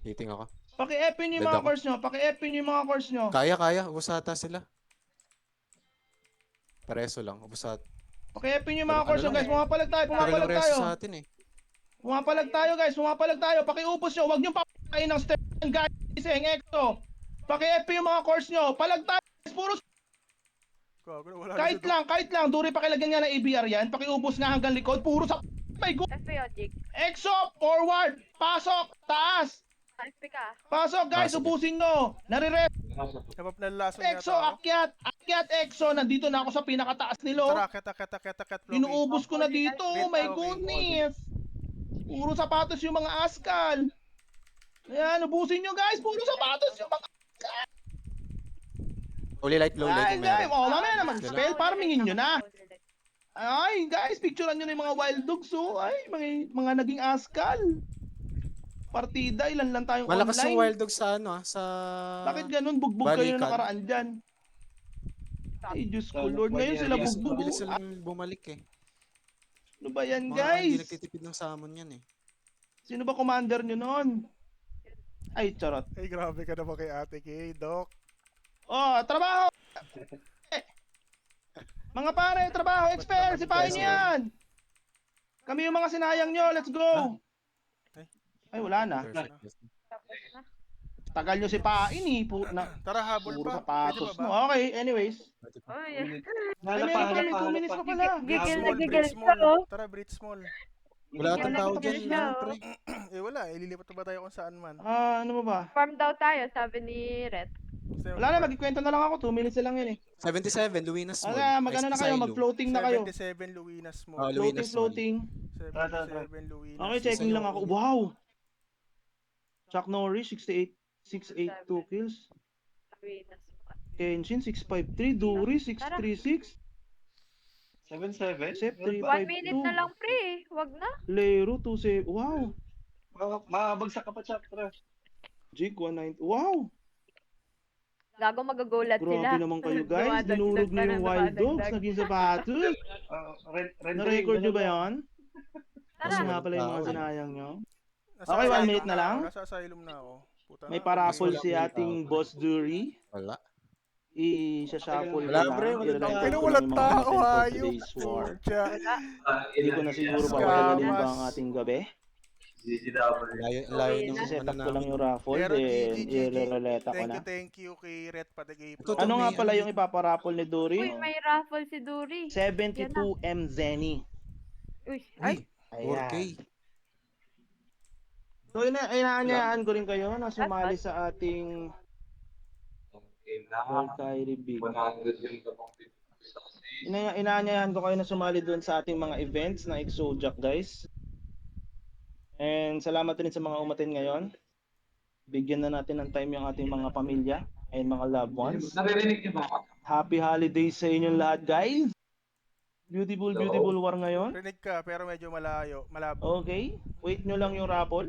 Dating ako. Paki-FP yung mga course nyo, paki-FP yung mga course nyo. Kaya. Ubus ata sila. Pareso lang. Ubus ata. Paki-FP yung mga course nyo guys, pumapalag tayo. Tagal ng reso sa atin eh. Pumapalag tayo. Pakiupos nyo, huwag nyo papakain ng step guys, Exo. Paki-FP yung mga course nyo, palag tayo. Puro kahit lang, duri pakilagyan nga ng ABR yan, pakiubos nga hanggang likod, puro sa my god. FP o Jig. Exo, forward, pasok, taas. FP ka. Pasok guys, Sige. ubusin nyo. Nare-ref. Napapnalason Exo, yata ako. akyat, Exo. Nandito na ako sa pinakataas nilo. Tara, ket, Floki. Inuubos ko na dito. Wait, My okay. goodness. Puro sapatos yung mga askal. Ayan, ubusin nyo guys. Puro sapatos yung mga Holy light, low light. Ay, Meron. oh, mamaya na mag-spell. Farmingin nyo na. Ay, guys, picturean nyo na yung mga wild dogs, oh. Ay, mga naging askal. Partida, ilan lang tayong Malakas online. yung wild dog sa ano sa... Bakit ganun? Bugbog kayo na Balikan. nakaraan dyan. Ay, Diyos ko, Lord. Ngayon sila Mabilis, bugbog. mabilis Oh. silang bumalik eh. Ano ba yan, Mga hindi guys? nagtitipid ng summon yan eh. Sino ba commander nyo nun? Ay, charot. Ay, grabe ka naman kay Ate Kay, Doc. Oh, trabaho! Mga pare, trabaho, expert, sipahin nyo yan! Kami yung mga sinayang nyo, let's go! Ay, wala na. Perfect. Tagal nyo sipain eh. Tara, habol Puro pa. sapatos Pwede mo. pa ba? Okay, anyways. Oh, yeah. Ay, meron pa, may 2 minutes pa pala. Gigil na Small, gigil breed siya, small. oh. Tara, breed small. Wala atang tao dyan, Siya, ano, oh. pre. Wala, ililipat na ba tayo kung saan man? Ano ba ba? Farm daw tayo, sabi ni Red. Wala na, magkikwento na lang ako. 2 minutes na lang yun eh. 77, Luina Small. Magano na kayo, mag-floating na kayo. 77 Luina Small. Oh, Luina Floating, Small. floating. 77 Luina Okay, Small. checking lang ako. Wow! Chuck Norris, 682 kills. Kenshin, 653. Duri, 636. 7-7? Sep, 1 minute 352. na lang, pre. Wag na. Lero, 27. Wow! Makabagsak ka pa, Chap. Tara. Jig, 190. Wow! Gago magagulat sila. Grabe naman kayo guys. Dumadagdag Dinurog pa niyo na yung wild dogs. dumadagdag. Naging sapatos. Na-record nyo ba yan? Kasi Tara. nga pala yung mga Tao, eh. sinayang nyo. Nasa Okay, 1 asylum minute na lang. ako. Nasa asylum na ako. Puta May na. parapol Mas si wala ating tao. Boss Dury. Wala. I-shuffle Wala, ko lang. pre, wala I-record tao. ko Pero lang walang yung mga tao, content for hayop. today's war. Pucha. Hindi ko na siguro papatagalin pa ang ating gabi. Layo nung Set ano up ko lang namin. yung raffle. Pero Then, GG. i-releta ko na. Thank you kay Red Patigay Ito, Pro. Ano nga may pala ano yung ipaparapol ni Uy, Dury? may raffle si Duri. 72M Zenny. Uy, Uy, ay. 4K. Ayan. So, inaanyayahan ko rin kayo na sumali sa ating Valkyrie Big. Inaanyayahan ko kayo na sumali doon sa ating mga events na Exojack, guys. And salamat rin sa mga umatin ngayon. Bigyan na natin ng time yung ating mga pamilya and mga loved ones. Naririnig niyo ba? Happy holidays sa inyong lahat, guys. Beautiful, beautiful war ngayon. Rinig ka, pero medyo malayo. Malabo. Okay, wait nyo lang yung raffle.